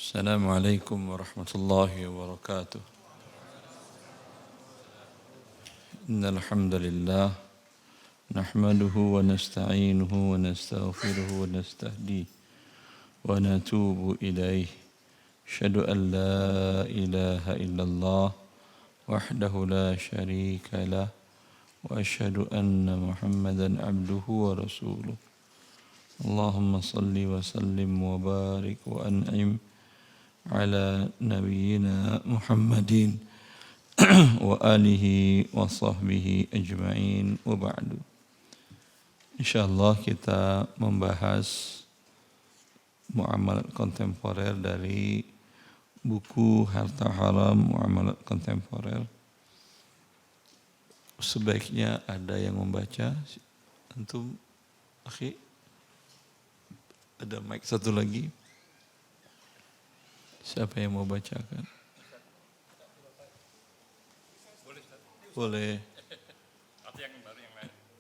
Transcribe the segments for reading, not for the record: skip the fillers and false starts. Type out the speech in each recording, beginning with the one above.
السلام عليكم ورحمة الله وبركاته. إن الحمد لله نحمده ونستعينه ونستغفره ونستهديه ونتوب إليه. أشهد أن لا إله إلا الله وحده لا شريك له وأشهد أن محمدا عبده ورسوله. اللهم صل وسلم وبارك وأنعم على نبينا محمد وآله وصحبه أجمعين وبعد. InsyaAllah kita membahas muamalat kontemporer dari buku Harta Haram Muamalat Kontemporer. Sebaiknya ada yang membaca. Antum, akhi, ada mic satu lagi. Siapa yang mau bacakan? Boleh.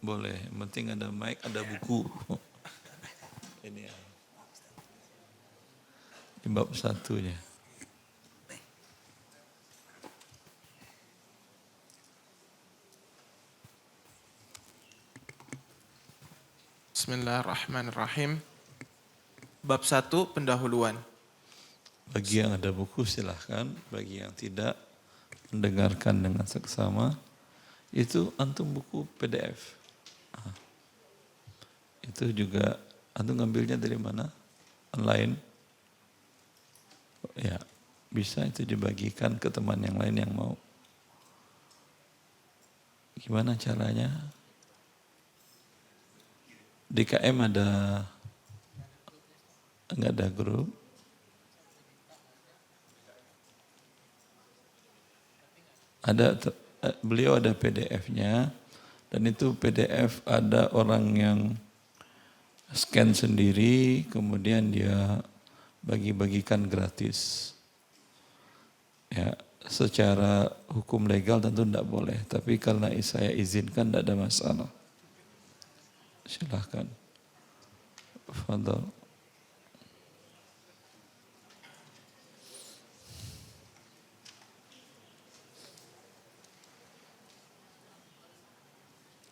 Boleh. Yang penting ada mic, ada buku. Ini ya. Ini bab satunya. Bismillahirrahmanirrahim. Bab 1, pendahuluan. Bagi yang ada buku silahkan, bagi yang tidak mendengarkan dengan seksama, itu antum buku PDF. Itu juga antum ngambilnya dari mana? Online? Ya, bisa itu dibagikan ke teman yang lain yang mau. Gimana caranya? Di KM ada, enggak ada grup? Beliau ada PDF-nya, dan itu PDF ada orang yang scan sendiri, kemudian dia bagi-bagikan gratis. Ya, secara hukum legal tentu tidak boleh, tapi karena saya izinkan tidak ada masalah. Silahkan. Fadhal.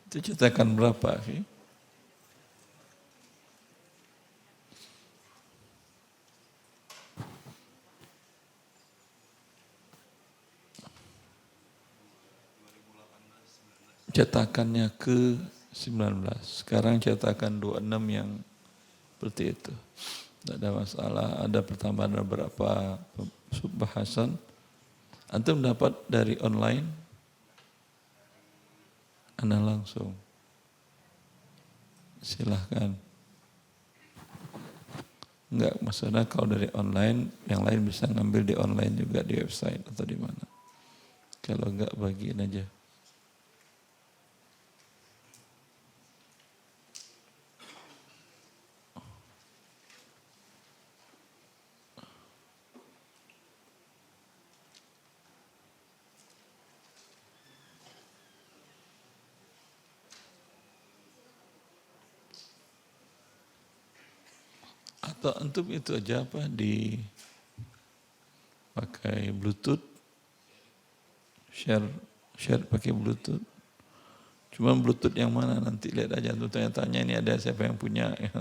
Itu cetakan berapa, Fi? Cetakannya ke 19. Sekarang cetakan 26 yang seperti itu. Tidak ada masalah. Ada pertambahan beberapa bahasan. Antum dapat dari online? Anda langsung. Silahkan. Enggak, maksudnya kalau dari online, yang lain bisa ngambil di online juga di website atau di mana. Kalau enggak, bagiin aja. Atau antum itu aja apa pakai Bluetooth, share pakai Bluetooth. Cuma Bluetooth yang mana nanti lihat aja, antum tanya-tanya ini ada siapa yang punya. Ya.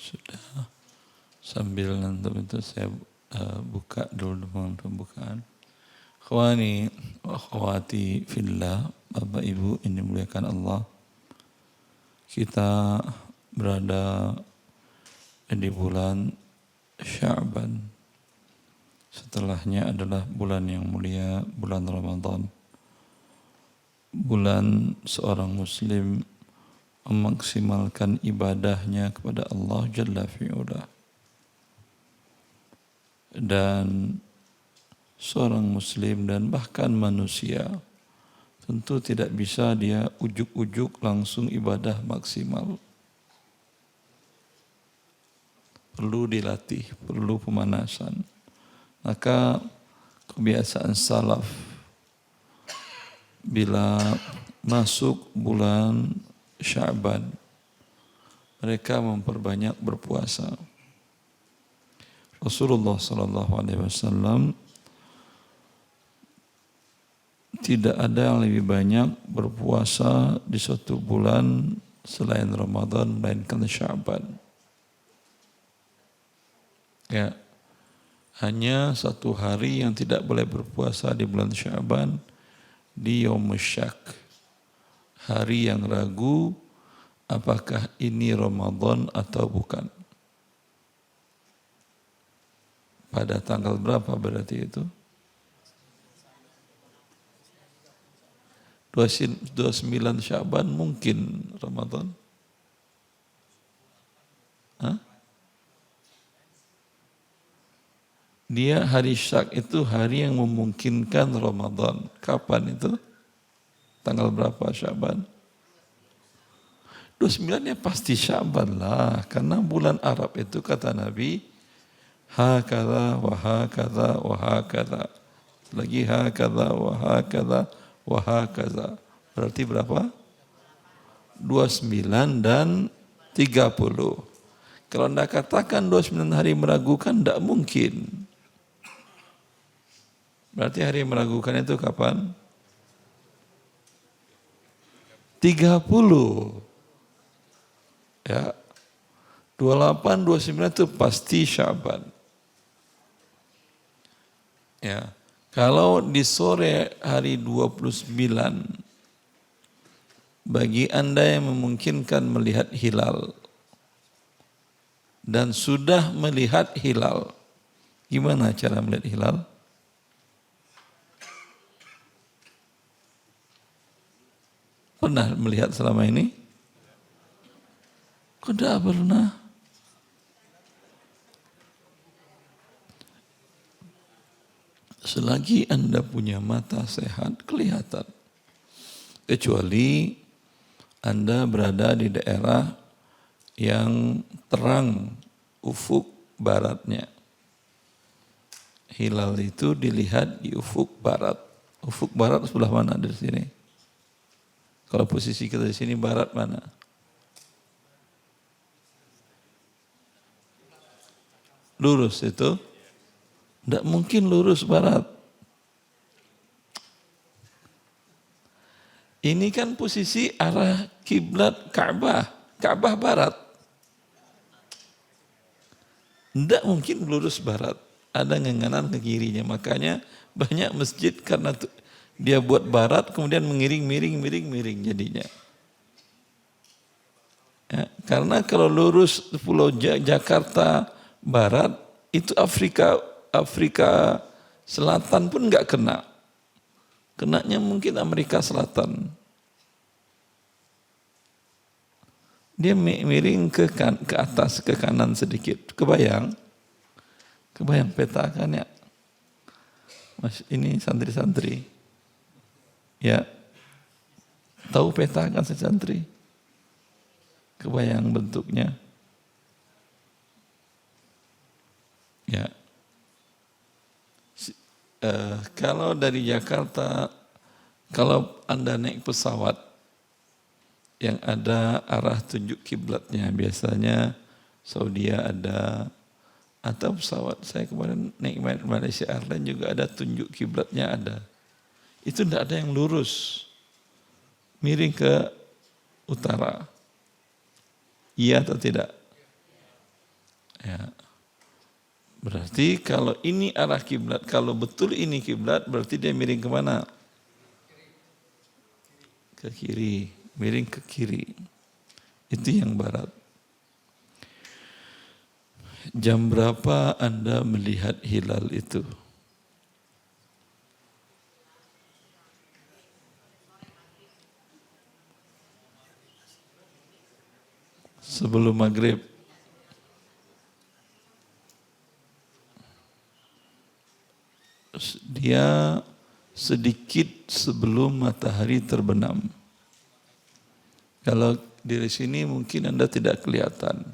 Sudah. Sambil nanti itu saya buka dulu dengan pembukaan. Akhwani wa akhwati fillah, Bapak Ibu yang dimuliakan Allah. Kita berada di bulan Sya'ban. Setelahnya adalah bulan yang mulia, bulan Ramadan. Bulan seorang muslim memaksimalkan ibadahnya kepada Allah Jalla fi'ula. Dan seorang muslim dan bahkan manusia tentu tidak bisa dia ujuk-ujuk langsung ibadah maksimal. Perlu dilatih, perlu pemanasan. Maka kebiasaan salaf bila masuk bulan Sya'ban mereka memperbanyak berpuasa. Rasulullah SAW tidak ada yang lebih banyak berpuasa di suatu bulan selain Ramadan melainkan Sya'ban. Ya, hanya satu hari yang tidak boleh berpuasa di bulan Sya'ban, di Yaum Syak, hari yang ragu apakah ini Ramadan atau bukan. Pada tanggal berapa berarti itu? 29 Sya'ban mungkin Ramadan. Hah? Dia hari Syak itu hari yang memungkinkan Ramadan. Kapan itu? Tanggal berapa Sya'ban? 29 ya pasti Sya'ban lah. Karena bulan Arab itu kata Nabi, hakadha wa hakadha wa hakadha. Lagi hakadha wa hakadha wa hakadha. Berarti berapa? 29 dan 30. Kalau anda katakan 29 hari meragukan, tidak mungkin. Berarti hari meragukan itu kapan? 30. Ya. 28, 29 itu pasti Sya'ban. Ya. Kalau di sore hari 29, bagi Anda yang memungkinkan melihat hilal dan sudah melihat hilal, gimana cara melihat hilal? Pernah melihat selama ini? Kok tidak pernah? Selagi Anda punya mata sehat, kelihatan. Kecuali Anda berada di daerah yang terang ufuk baratnya. Hilal itu dilihat di ufuk barat. Ufuk barat sebelah mana dari sini? Kalau posisi kita di sini barat mana? Lurus itu? Tidak mungkin lurus barat. Ini kan posisi arah kiblat Ka'bah. Ka'bah barat. Tidak mungkin lurus barat. Ada ngenganan ke kirinya. Makanya banyak masjid karena dia buat barat kemudian miring jadinya. Ya, karena kalau lurus Pulau Jakarta Barat itu Afrika Selatan pun enggak kena. Kenanya mungkin Amerika Selatan. Dia miring ke atas, ke kanan sedikit. Kebayang peta kan ya? Mas, ini santri-santri. Ya. Tahu peta kan santri? Kebayang bentuknya. Ya. Kalau dari Jakarta, kalau Anda naik pesawat yang ada arah tunjuk kiblatnya, biasanya Saudi ada, atau pesawat saya kemarin naik Malaysia Airlines juga ada tunjuk kiblatnya ada. Itu tidak ada yang lurus, miring ke utara. Iya atau tidak? Ya. Berarti kalau ini arah kiblat, kalau betul ini kiblat, berarti dia miring kemana? Ke kiri, miring ke kiri. Itu yang barat. Jam berapa Anda melihat hilal itu? Sebelum maghrib. Dia sedikit sebelum matahari terbenam. Kalau dari sini mungkin Anda tidak kelihatan.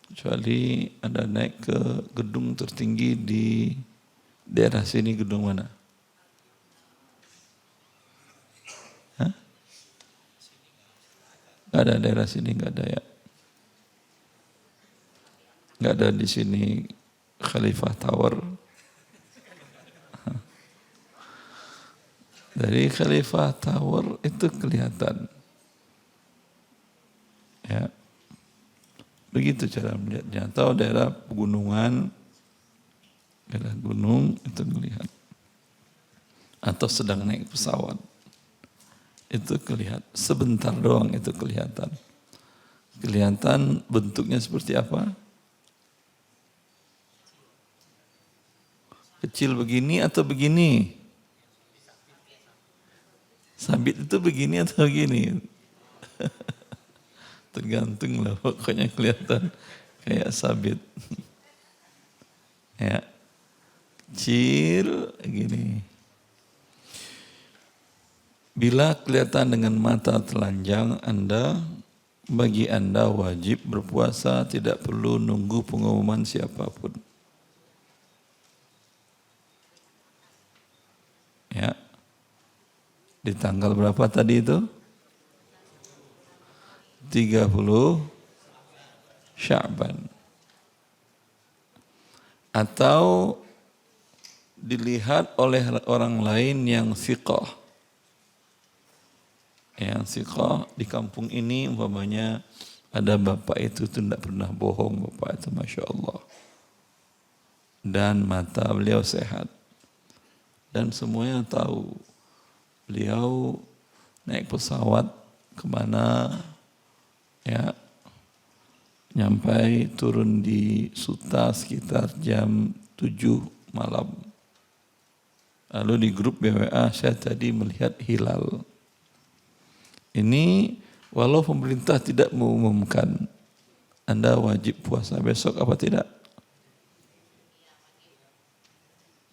Kecuali Anda naik ke gedung tertinggi di daerah sini, gedung mana? Hah? Nggak ada daerah sini, nggak ada ya. Nggak ada di sini Khalifah Tower. Dari Khalifah Tower itu kelihatan. Ya. Begitu cara melihatnya. Atau daerah pegunungan, daerah gunung itu melihat. Atau sedang naik pesawat. Itu kelihatan. Sebentar doang itu kelihatan. Kelihatan bentuknya seperti apa? Kecil begini atau begini? Sabit itu begini atau begini? Tergantung lah, pokoknya kelihatan kayak sabit. Ya, kecil gini. Bila kelihatan dengan mata telanjang bagi Anda wajib berpuasa, tidak perlu nunggu pengumuman siapapun. Ya. Di tanggal berapa tadi itu? 30 Sya'ban. Atau dilihat oleh orang lain yang thiqah. Yang thiqah di kampung ini umpamanya ada bapak itu tidak pernah bohong, bapak itu Masya Allah. Dan mata beliau sehat. Dan semuanya tahu beliau naik pesawat kemana, ya, nyampai turun di Suta sekitar jam 7 malam. Lalu di grup BWA saya tadi melihat hilal. Ini walau pemerintah tidak mengumumkan, Anda wajib puasa besok apa tidak?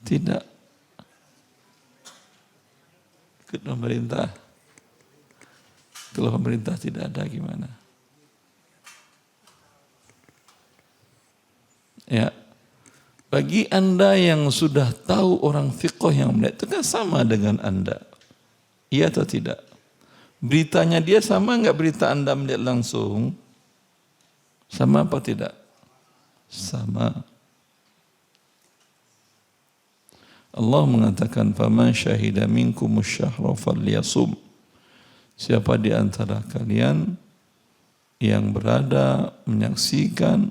Tidak. Ikut pemerintah. Kalau pemerintah tidak ada gimana? Ya. Bagi Anda yang sudah tahu orang fiqh yang melihat itu kan sama dengan Anda. Iya atau tidak? Beritanya dia sama enggak berita Anda melihat langsung? Sama apa tidak? Sama. Allah mengatakan faman syahida minkum asy-syahra falyasum. Siapa di antara kalian yang berada menyaksikan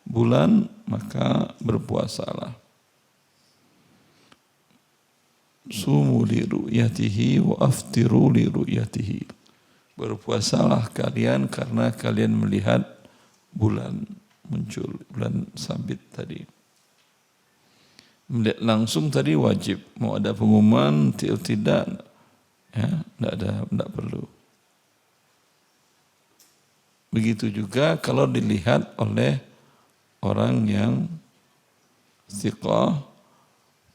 bulan maka berpuasalah. Sumu li ru'yatihi wa aftiru li ru'yatihi. Berpuasalah kalian karena kalian melihat bulan muncul, bulan sabit tadi. Melihat langsung tadi wajib, mau ada pengumuman tidak, ya, tidak perlu. Begitu juga kalau dilihat oleh orang yang thiqah,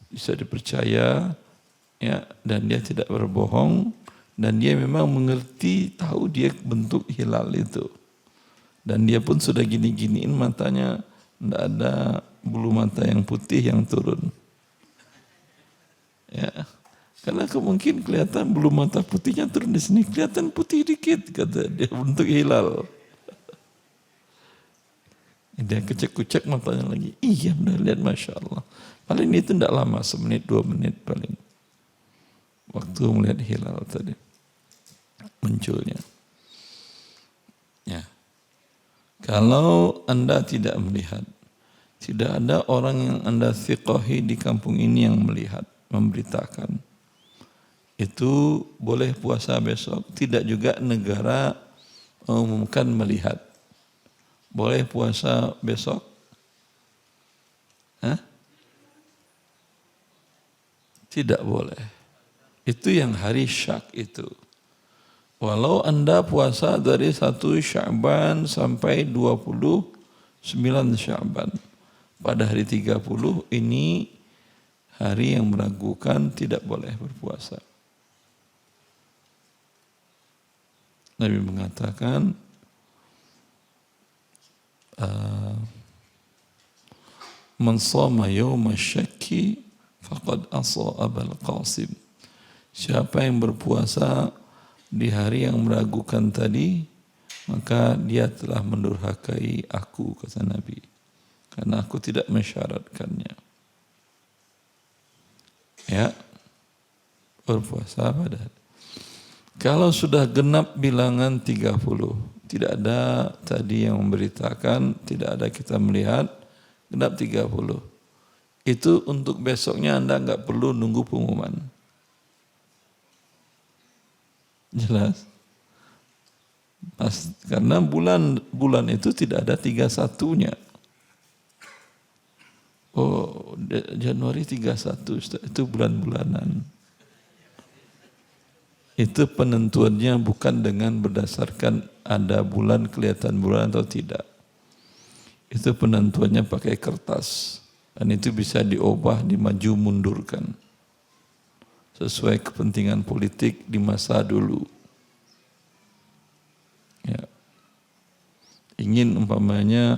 bisa dipercaya, ya, dan dia tidak berbohong, dan dia memang mengerti, tahu dia bentuk hilal itu. Dan dia pun sudah gini-giniin matanya, tidak ada bulu mata yang putih yang turun. Ya, karena mungkin kelihatan bulu mata putihnya turun di sini, kelihatan putih dikit, kata dia bentuk hilal. Dia kecek-kecek matanya lagi. Iya benar, lihat Masya Allah. Paling itu tidak lama, 1 menit 2 menit paling. Waktu melihat hilal tadi. Munculnya. Ya. Kalau Anda tidak melihat, Tidak ada orang yang Anda thiqahi di kampung ini yang melihat, memberitakan. Itu boleh puasa besok. Tidak juga negara mengumumkan melihat. Boleh puasa besok? Hah? Tidak boleh. Itu yang hari syak itu. Walau Anda puasa dari 1 Sya'ban sampai 29 Sya'ban. Pada hari 30 ini hari yang meragukan, tidak boleh berpuasa. Nabi mengatakan, man shoma yawma syakki faqad asa Abul Qasim. Siapa yang berpuasa di hari yang meragukan tadi, maka dia telah mendurhakai aku, kata Nabi. Karena aku tidak mensyaratkannya. Ya, berpuasa pada hari. Kalau sudah genap bilangan 30, tidak ada tadi yang memberitakan, tidak ada kita melihat, genap 30. Itu untuk besoknya Anda enggak perlu nunggu pengumuman. Jelas? Karena bulan itu tidak ada 31-nya. Oh, Januari 31, itu bulan-bulanan. Itu penentuannya bukan dengan berdasarkan ada bulan, kelihatan bulan atau tidak. Itu penentuannya pakai kertas. Dan itu bisa diubah, dimaju mundurkan. Sesuai kepentingan politik di masa dulu. Ya. Ingin umpamanya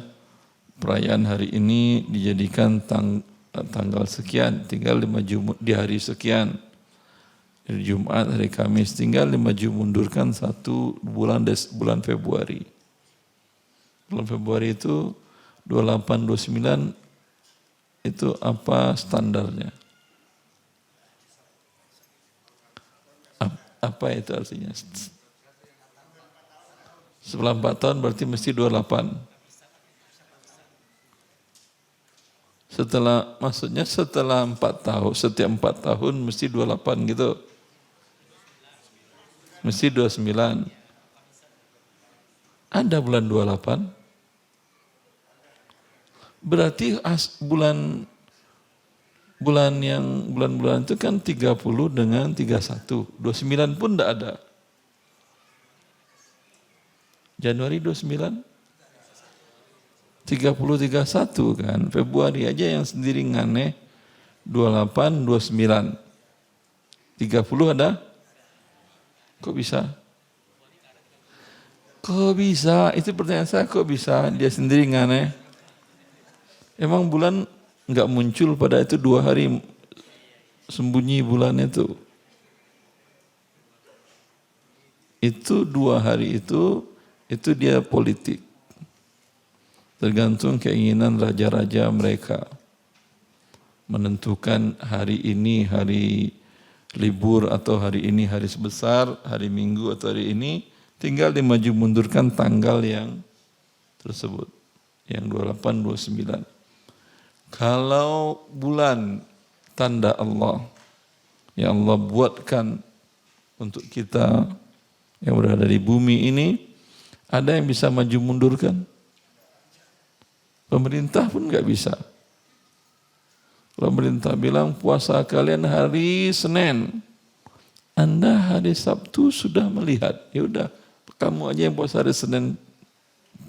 perayaan hari ini dijadikan tanggal sekian, tinggal dimaju di hari sekian. Hari Jumat, hari Kamis, tinggal dimaju mundurkan 1 bulan Februari. Bulan Februari itu 28, 29 itu apa standarnya? Apa itu artinya? Setelah 4 tahun berarti mesti 28. Maksudnya setelah 4 tahun, setiap 4 tahun mesti 28 gitu. Mesti 29. Ada bulan 28. Berarti bulan-bulan itu kan 30 dengan 31. 29 pun tidak ada. Januari 29. 30, 31 kan. Februari aja yang sendiri ngane 28, 29. 30 ada? Kok bisa? Kok bisa? Itu pertanyaan saya, kok bisa? Dia sendiri ngane. Emang bulan enggak muncul pada itu 2 hari sembunyi bulan itu. Itu 2 hari itu dia politik. Tergantung keinginan raja-raja mereka. Menentukan hari ini hari libur atau hari ini hari sebesar, hari Minggu atau hari ini, tinggal dimaju mundurkan tanggal yang tersebut. Yang 28, 29. Kalau bulan tanda Allah yang Allah buatkan untuk kita yang berada di bumi ini, ada yang bisa maju mundurkan? Pemerintah pun enggak bisa. Pemerintah bilang puasa kalian hari Senin, Anda hari Sabtu sudah melihat, ya udah kamu aja yang puasa hari Senin,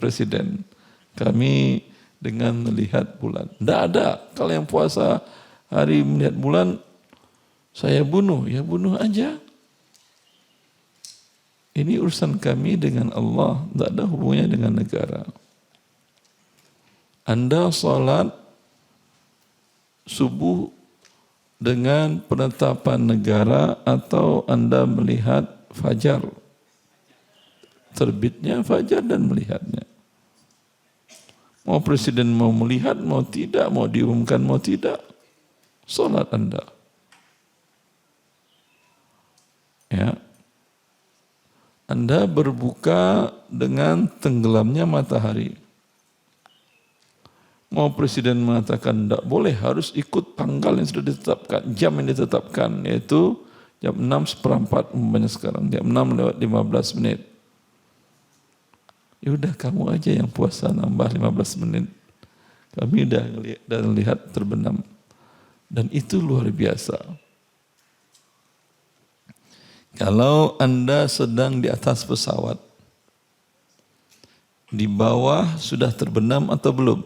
Presiden. Kami dengan melihat bulan. Tidak ada. Kalau yang puasa hari melihat bulan, saya bunuh. Ya bunuh aja. Ini urusan kami dengan Allah. Tidak ada hubungannya dengan negara. Anda salat subuh dengan penetapan negara atau Anda melihat fajar. Terbitnya fajar dan melihatnya. Mau presiden mau melihat, mau tidak, mau diumumkan, mau tidak. Salat Anda. Ya. Anda berbuka dengan tenggelamnya matahari. Mau presiden mengatakan tidak boleh, harus ikut tanggal yang sudah ditetapkan, jam yang ditetapkan, yaitu jam 6:04 umpamanya sekarang, jam 6:15. Ya udah kamu aja yang puasa nambah 15 menit. Kami udah lihat terbenam. Dan itu luar biasa. Kalau Anda sedang di atas pesawat, di bawah sudah terbenam atau belum?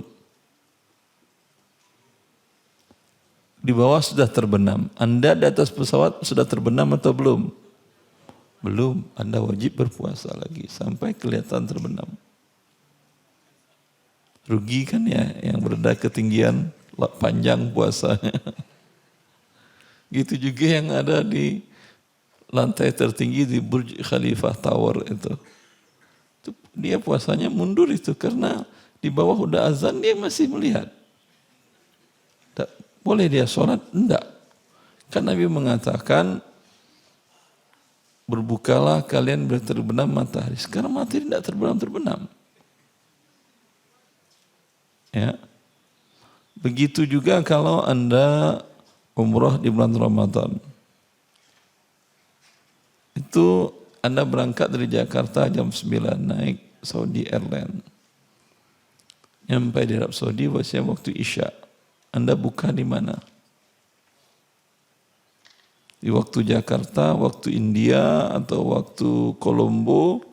Di bawah sudah terbenam. Anda di atas pesawat sudah terbenam atau belum? Belum. Anda wajib berpuasa lagi sampai kelihatan terbenam. Rugi kan ya yang berada ketinggian panjang puasanya. Gitu juga yang ada di lantai tertinggi di Burj Khalifa Tower itu. Dia puasanya mundur itu karena di bawah udah azan dia masih melihat. Boleh dia sholat? Enggak. Kan Nabi mengatakan berbukalah kalian bila terbenam matahari. Sekarang matahari tidak terbenam. Ya. Begitu juga kalau Anda umrah di bulan Ramadan. Itu Anda berangkat dari Jakarta jam 9 naik Saudi Airlines. Nyampai di Arab Saudi waktu Isya. Anda buka di mana? Di waktu Jakarta, waktu India, atau waktu Kolombo,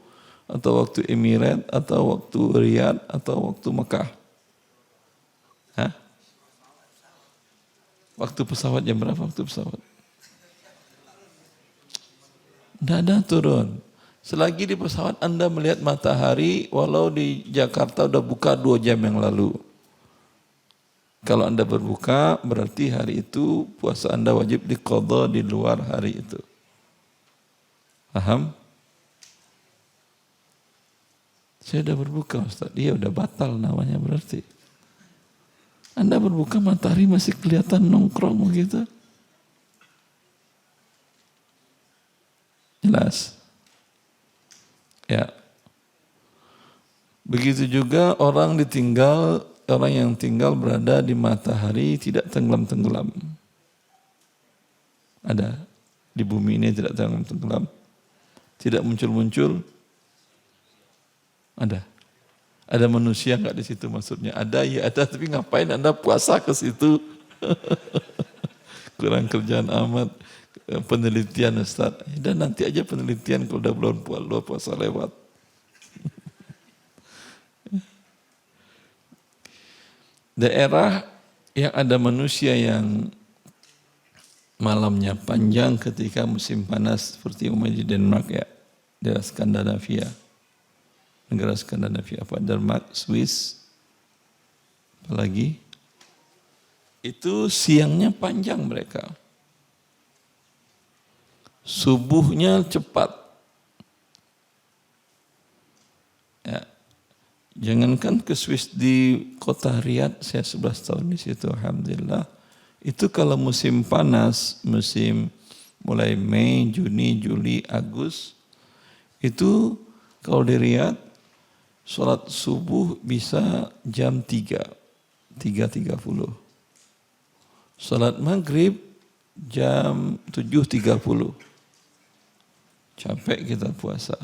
atau waktu Emirat, atau waktu Riyadh, atau waktu Mekah? Hah? Waktu pesawat jam berapa waktu pesawat? Tidak ada turun. Selagi di pesawat Anda melihat matahari, walau di Jakarta udah buka 2 jam yang lalu. Kalau Anda berbuka, berarti hari itu puasa Anda wajib diqadha di luar hari itu. Paham? Saya udah berbuka Ustaz. Dia udah batal namanya berarti. Anda berbuka matahari masih kelihatan nongkrong begitu. Jelas. Ya. Begitu juga orang yang tinggal berada di matahari tidak tenggelam-tenggelam. Ada di bumi ini tidak tenggelam-tenggelam. Tidak muncul-muncul. Ada. Ada manusia enggak di situ maksudnya? Ada, ya ada, tapi ngapain Anda puasa ke situ? Kurang kerjaan amat. Penelitian Ustaz. Dan nanti aja penelitian kalau udah bulan puasa lewat. Daerah yang ada manusia yang malamnya panjang ketika musim panas seperti di Denmark ya, daerah Skandinavia, negara Skandinavia apa Denmark, Swiss, apalagi itu siangnya panjang mereka, subuhnya cepat. Ya. Jangankan ke Swiss, di kota Riyadh, saya 11 tahun di situ, alhamdulillah. Itu kalau musim panas, musim mulai Mei, Juni, Juli, Agustus, itu kalau di Riyadh, sholat subuh bisa jam 3.30. Sholat maghrib jam 7.30. Capek kita puasa.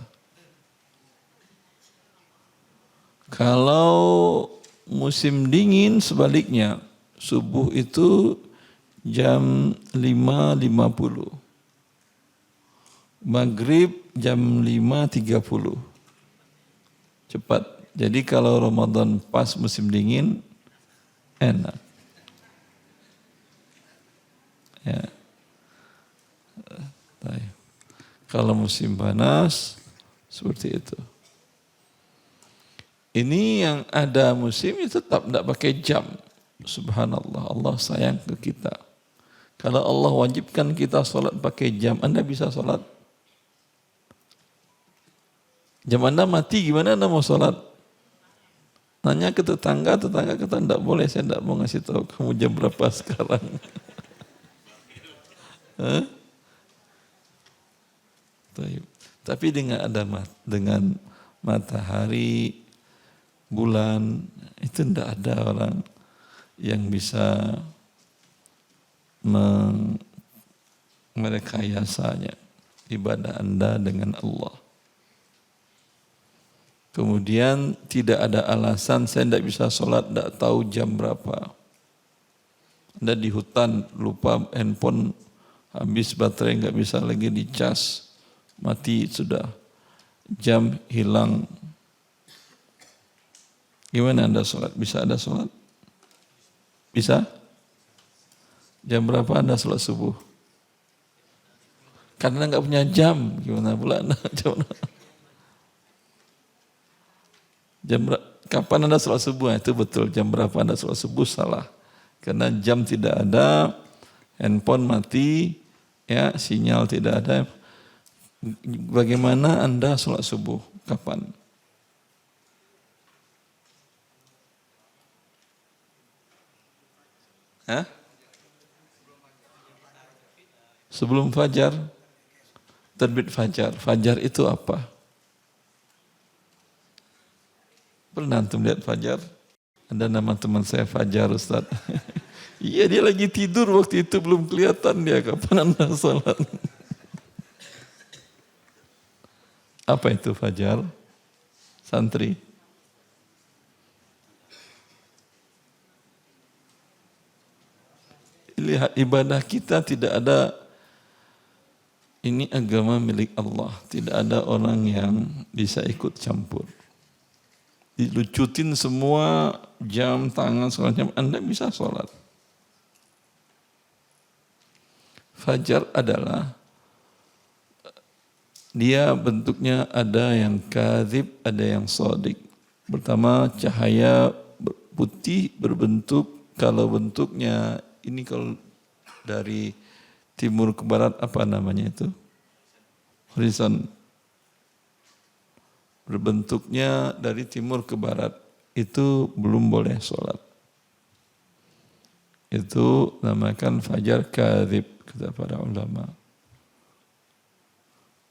Kalau musim dingin sebaliknya, subuh itu jam 5.50. Maghrib jam 5.30. Cepat. Jadi kalau Ramadan pas musim dingin, enak. Ya. Kalau musim panas, seperti itu. Ini yang ada musimnya tetap tidak pakai jam. Subhanallah, Allah sayang ke kita. Kalau Allah wajibkan kita sholat pakai jam, Anda bisa sholat? Jam Anda mati, gimana Anda mau sholat? Nanya ke tetangga kata tidak boleh, saya tidak mau ngasih tahu kamu jam berapa sekarang. Tapi dengan matahari, bulan, itu tidak ada orang yang bisa merekayasanya ibadah Anda dengan Allah. Kemudian tidak ada alasan saya tidak bisa sholat, tidak tahu jam berapa. Anda di hutan lupa handphone habis baterai, nggak bisa lagi dicas, mati sudah, jam hilang. Gimana Anda sholat? Bisa Anda sholat? Bisa? Jam berapa Anda sholat subuh? Karena nggak punya jam, gimana pula Anda? Kapan Anda sholat subuh? Itu betul, jam berapa Anda sholat subuh salah. Karena jam tidak ada, handphone mati, ya sinyal tidak ada. Bagaimana Anda sholat subuh? Kapan? Hah? Sebelum fajar? Terbit fajar. Fajar itu apa? Pernah antum lihat fajar? Ada nama teman saya Fajar Ustaz. Iya dia lagi tidur waktu itu belum kelihatan dia kapan Anda salat. Apa itu fajar? Santri. Lihat ibadah kita tidak ada, ini agama milik Allah. Tidak ada orang yang bisa ikut campur. Dilucutin semua jam, tangan, segala macam, Anda bisa sholat. Fajar adalah, dia bentuknya ada yang kadzib, ada yang shadiq. Pertama cahaya putih berbentuk, kalau bentuknya, ini kalau dari timur ke barat apa namanya itu? Horizon. Berbentuknya dari timur ke barat, itu belum boleh sholat. Itu namakan fajar kadzib, kata para ulama.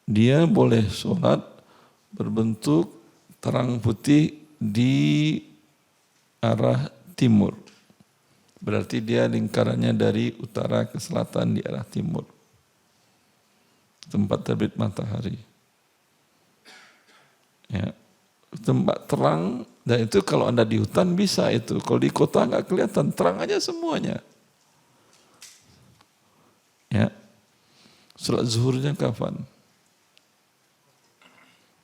Dia boleh sholat berbentuk terang putih di arah timur. Berarti dia lingkarannya dari utara ke selatan di arah timur. Tempat terbit matahari. Ya, tempat terang, dan itu kalau Anda di hutan bisa itu. Kalau di kota nggak kelihatan, terang aja semuanya. Ya, sholat zuhurnya kapan?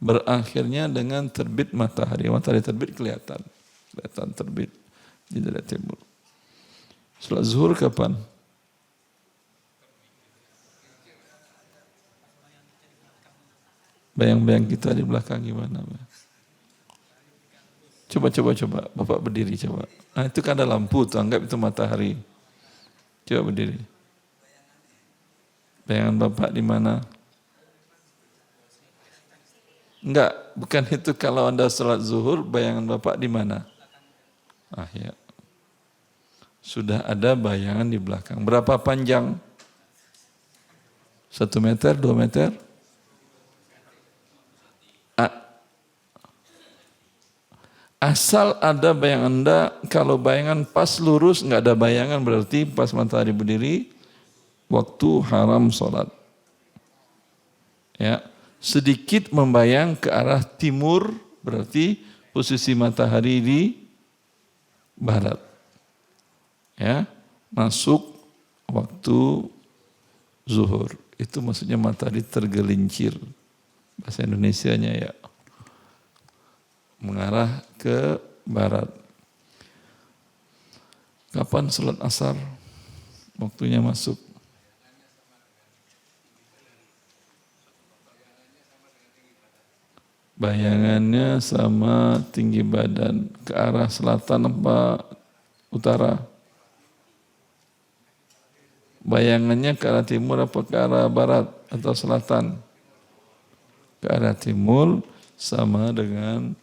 Berakhirnya dengan terbit matahari. Matahari terbit kelihatan terbit di daerah timur. Sholat zuhur kapan? Bayang-bayang kita di belakang gimana? Coba. Bapak berdiri coba. Nah, itu kan ada lampu tuh, anggap itu matahari. Coba berdiri. Bayangan Bapak di mana? Enggak, bukan itu. Kalau Anda sholat zuhur, bayangan Bapak di mana? Ah ya. Sudah ada bayangan di belakang. Berapa panjang? 1 meter, 2 meter? Asal ada bayangan Anda, kalau bayangan pas lurus, nggak ada bayangan berarti pas matahari berdiri, waktu haram sholat. Ya, sedikit membayang ke arah timur, berarti posisi matahari di barat. Ya, masuk waktu zuhur. Itu maksudnya matahari tergelincir. Bahasa Indonesianya ya. Mengarah ke barat. Kapan sholat asar? Waktunya masuk. Bayangannya sama tinggi badan. Ke arah selatan apa utara? Bayangannya ke arah timur apa ke arah barat atau selatan? Ke arah timur sama dengan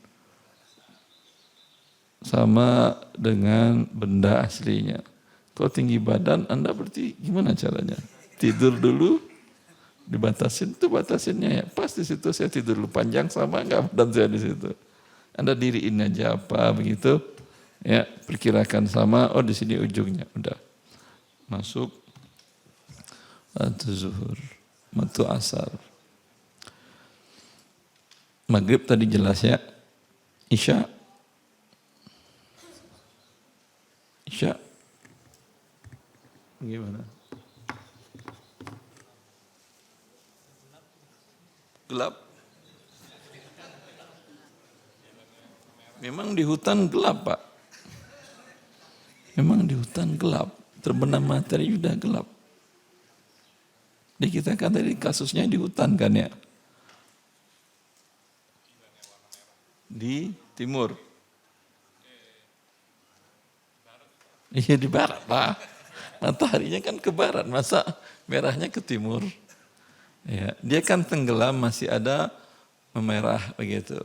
benda aslinya. Kalau tinggi badan, Anda berarti gimana caranya? Tidur dulu, dibatasin, itu batasinnya ya. Pas di situ saya tidur dulu, panjang sama enggak badan saya di situ. Anda diriin aja apa begitu, Ya, perkirakan sama. Oh, di sini ujungnya. Udah. Masuk. Waktu zuhur. Waktu asar. Maghrib tadi jelas ya. Isya. Isya. Gimana? Gelap. Memang di hutan gelap, Pak. Memang di hutan gelap. Terbenam matahari sudah gelap. Jadi kita kan tadi kasusnya di hutan kan ya. Di timur. Iya di barat lah. Mataharinya kan ke barat, masa merahnya ke timur. Ya, dia kan tenggelam masih ada memerah begitu.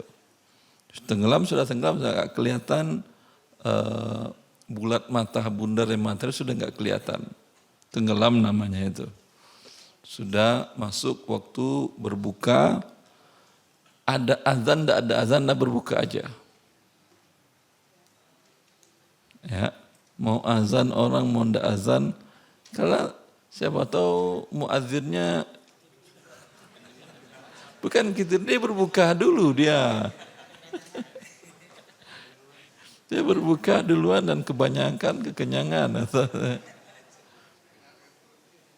Tenggelam sudah gak kelihatan bulat mata bundar matahari sudah gak kelihatan. Tenggelam namanya itu. Sudah masuk waktu berbuka, ada azan, tidak ada azan, dah berbuka aja. Ya, mau azan orang, mau tidak azan, kalau siapa tahu muazzinnya bukan gitu, dia berbuka dulu dia. Dia berbuka duluan dan kebanyakan kekenyangan.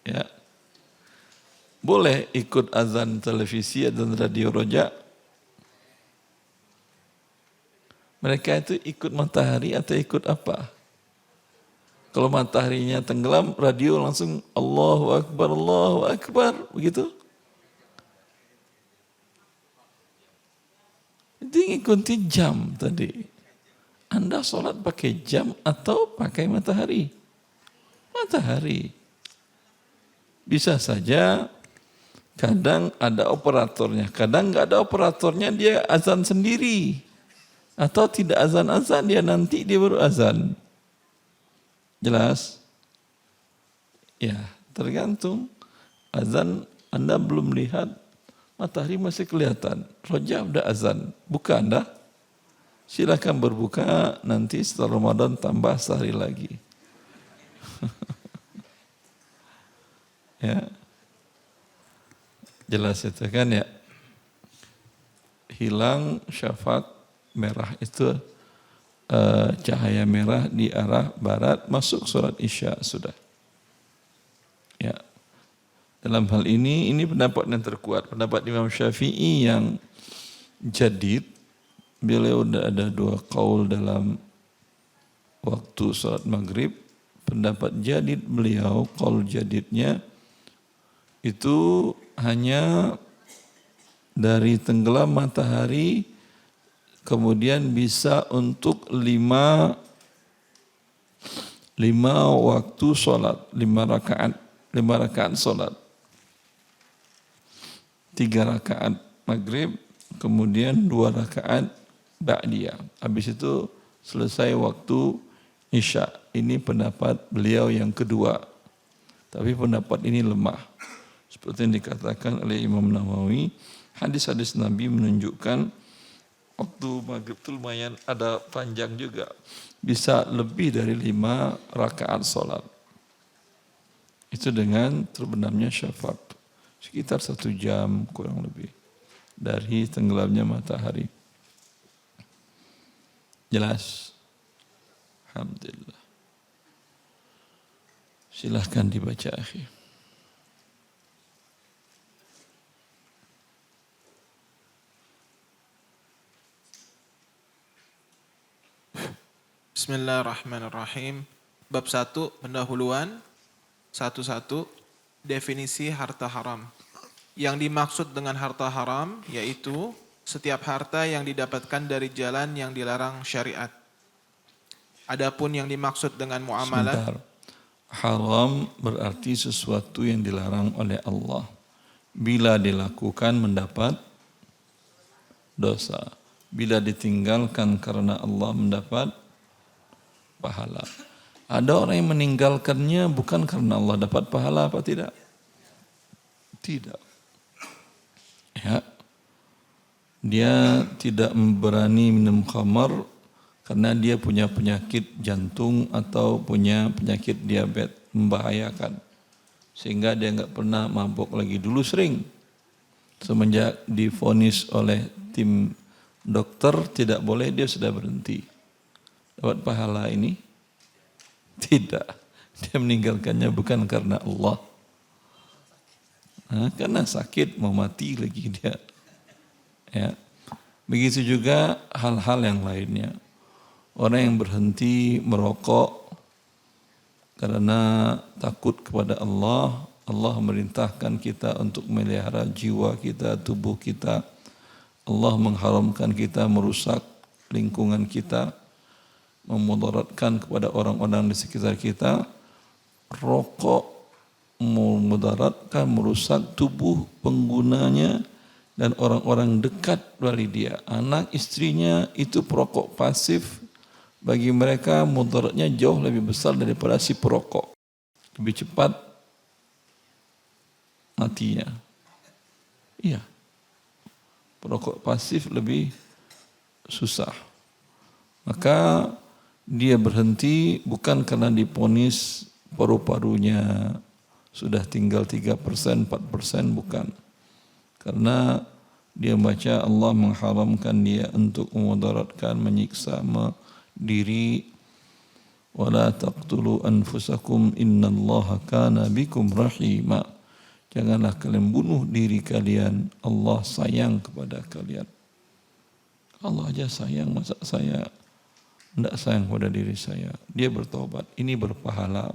Ya. Boleh ikut azan televisi dan radio Roja. Mereka itu ikut matahari atau ikut apa? Kalau mataharinya tenggelam, radio langsung Allahu Akbar, begitu. Itu ngikuti jam tadi. Anda sholat pakai jam atau pakai matahari? Matahari. Bisa saja kadang ada operatornya, kadang nggak ada operatornya, dia azan sendiri. Atau tidak azan-azan, dia nanti dia baru azan. Jelas? Ya, tergantung. Azan Anda belum lihat, matahari masih kelihatan. Roja udah azan, buka Anda. Silakan berbuka, nanti setelah Ramadan tambah sehari lagi. Ya. Jelas itu kan ya. Hilang syafaq merah itu cahaya merah di arah barat, masuk sholat isya sudah. Ya. Dalam hal ini pendapat yang terkuat, pendapat Imam Syafi'i yang jadid. Beliau ada 2 qaul dalam waktu sholat maghrib. Pendapat jadid beliau, qaul jadidnya itu hanya dari tenggelam matahari kemudian bisa untuk 5 waktu sholat, 5 rakaat sholat. 3 rakaat maghrib, kemudian 2 rakaat ba'diyah. Habis itu selesai waktu isya. Ini pendapat beliau yang kedua. Tapi pendapat ini lemah. Seperti yang dikatakan oleh Imam Nawawi, hadis-hadis Nabi menunjukkan waktu maghrib itu lumayan ada panjang juga. Bisa lebih dari 5 rakaat sholat. Itu dengan terbenamnya syafaq. Sekitar 1 jam kurang lebih. Dari tenggelamnya matahari. Jelas? Alhamdulillah. Silahkan dibaca akhir. Bismillahirrahmanirrahim. Bab 1, pendahuluan. 1.1, definisi harta haram. Yang dimaksud dengan harta haram yaitu setiap harta yang didapatkan dari jalan yang dilarang syariat. Adapun yang dimaksud dengan muamalah. Sebentar. Haram berarti sesuatu yang dilarang oleh Allah. Bila dilakukan mendapat dosa. Bila ditinggalkan karena Allah mendapat pahala. Ada orang yang meninggalkannya bukan karena Allah dapat pahala apa tidak? Tidak. Ya. Dia tidak berani minum khamar karena dia punya penyakit jantung atau punya penyakit diabetes membahayakan, sehingga dia nggak pernah mabuk lagi. Dulu sering, semenjak divonis oleh tim dokter tidak boleh, dia sudah berhenti. Dapat pahala ini? Tidak. Dia meninggalkannya bukan karena Allah. Karena sakit, mau mati lagi dia. Ya. Begitu juga hal-hal yang lainnya. Orang yang berhenti merokok karena takut kepada Allah, Allah memerintahkan kita untuk melihara jiwa kita, tubuh kita. Allah mengharamkan kita merusak lingkungan kita, memudaratkan kepada orang-orang di sekitar kita. Rokok memudaratkan, merusak tubuh penggunanya dan orang-orang dekat dari dia. Anak istrinya itu perokok pasif, bagi mereka mudaratnya jauh lebih besar daripada si perokok. Lebih cepat matinya. Iya. Perokok pasif lebih susah. Maka dia berhenti bukan karena diponis paru-parunya sudah tinggal 3%, 4%, bukan. Karena dia baca Allah mengharamkan dia untuk memudaratkan, menyiksa diri. Wala taqtulu anfusakum innallaha kana bikum rahima. Janganlah kalian bunuh diri kalian, Allah sayang kepada kalian. Allah aja sayang, masa saya tidak sayang pada diri saya? Dia bertobat, ini berpahala.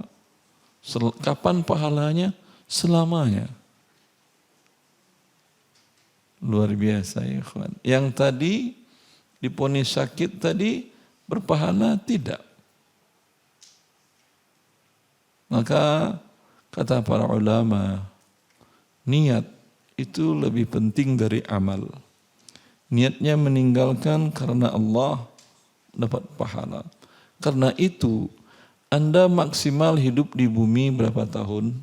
Kapan pahalanya? Selamanya. Luar biasa ya kawan. Yang tadi diponis sakit tadi berpahala tidak. Maka kata para ulama, niat itu lebih penting dari amal. Niatnya meninggalkan karena Allah dapat pahala. Karena itu Anda maksimal hidup di bumi berapa tahun?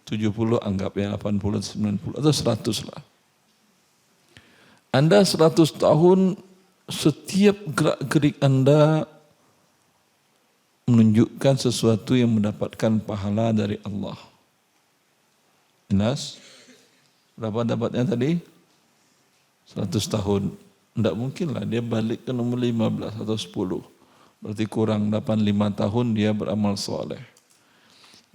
70 anggap ya, 80, 90 atau 100 lah. Anda 100 tahun, setiap gerak-gerik Anda menunjukkan sesuatu yang mendapatkan pahala dari Allah. Jelas? Berapa dapatnya tadi? 100 tahun. Tidak mungkin lah dia balik ke nomor 15 atau 10. Berarti kurang 85 tahun dia beramal soleh.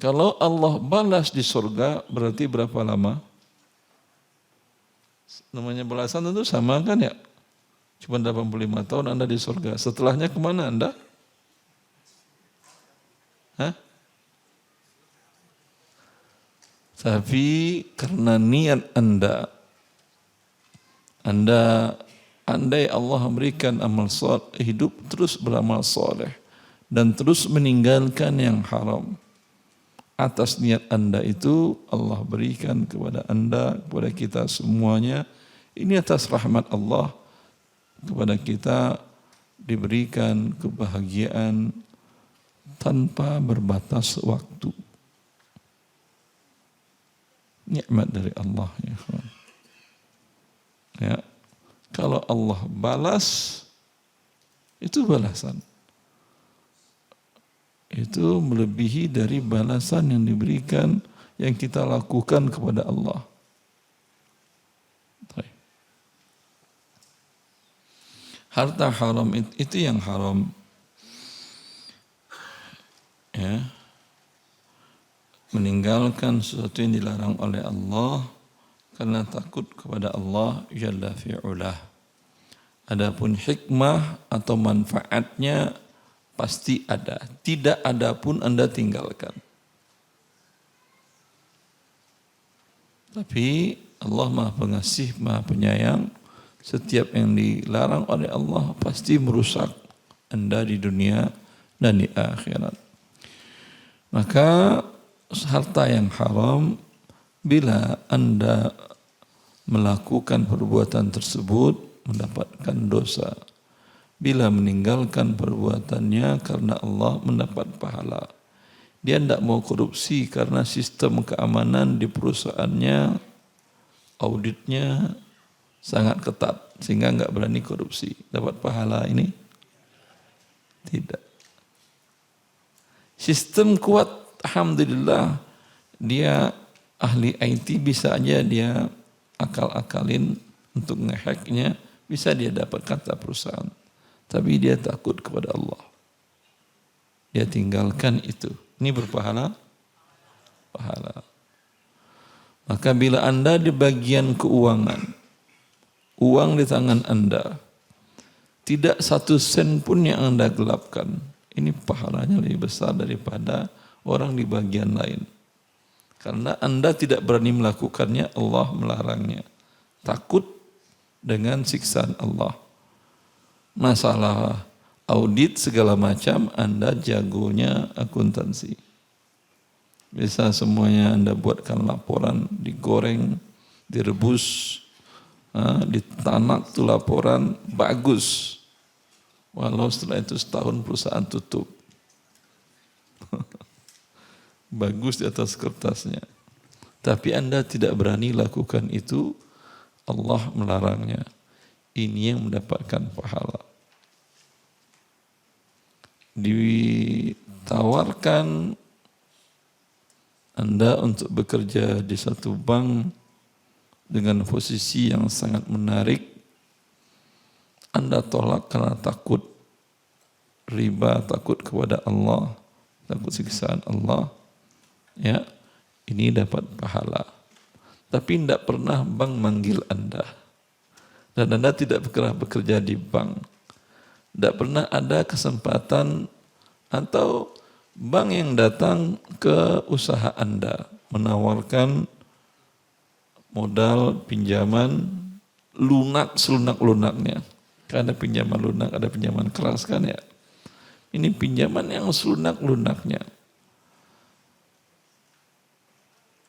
Kalau Allah balas di surga berarti berapa lama? Namanya balasan tentu sama kan ya? Cuma 85 tahun Anda di surga. Setelahnya kemana Anda? Hah? Tapi karena niat Anda, andai Allah memberikan amal soleh, hidup terus beramal soleh dan terus meninggalkan yang haram. Atas niat Anda itu Allah berikan kepada Anda, kepada kita semuanya. Ini atas rahmat Allah kepada kita diberikan kebahagiaan tanpa berbatas waktu. Nikmat dari Allah ya kawan. Ya. Kalau Allah balas, itu balasan. Itu melebihi dari balasan yang diberikan, yang kita lakukan kepada Allah. Harta haram itu yang haram. Ya. Meninggalkan sesuatu yang dilarang oleh Allah karena takut kepada Allah Jalla fi'ulah. Adapun hikmah atau manfaatnya pasti ada. Tidak ada pun Anda tinggalkan. Tapi Allah Maha Pengasih, Maha Penyayang. Setiap yang dilarang oleh Allah pasti merusak Anda di dunia dan di akhirat. Maka harta yang haram, bila Anda melakukan perbuatan tersebut mendapatkan dosa. Bila meninggalkan perbuatannya karena Allah mendapat pahala. Dia tidak mau korupsi karena sistem keamanan di perusahaannya, auditnya sangat ketat sehingga nggak berani korupsi. Dapat pahala ini? Tidak. Sistem kuat, alhamdulillah, dia ahli IT bisa aja dia akal-akalin untuk ngehacknya, bisa dia dapat kata perusahaan. Tapi dia takut kepada Allah. Dia tinggalkan itu. Ini berpahala? Pahala. Maka bila Anda di bagian keuangan, uang di tangan Anda, tidak 1 sen pun yang Anda gelapkan, ini pahalanya lebih besar daripada orang di bagian lain. Karena Anda tidak berani melakukannya, Allah melarangnya. Takut dengan siksaan Allah. Masalah audit segala macam, Anda jagonya akuntansi. Bisa semuanya Anda buatkan laporan, digoreng, direbus, ditanak tuh laporan, bagus. Walau setelah itu setahun perusahaan tutup. Bagus di atas kertasnya. Tapi Anda tidak berani lakukan itu, Allah melarangnya. Ini yang mendapatkan pahala. Ditawarkan Anda untuk bekerja di satu bank dengan posisi yang sangat menarik, Anda tolak karena takut riba, takut kepada Allah, takut siksaan Allah. Ya, ini dapat pahala. Tapi tidak pernah bank manggil Anda. Dan Anda tidak pernah bekerja di bank. Tidak pernah ada kesempatan atau bank yang datang ke usaha Anda menawarkan modal pinjaman lunak selunak-lunaknya. Karena pinjaman lunak, ada pinjaman keras kan ya. Ini pinjaman yang selunak-lunaknya.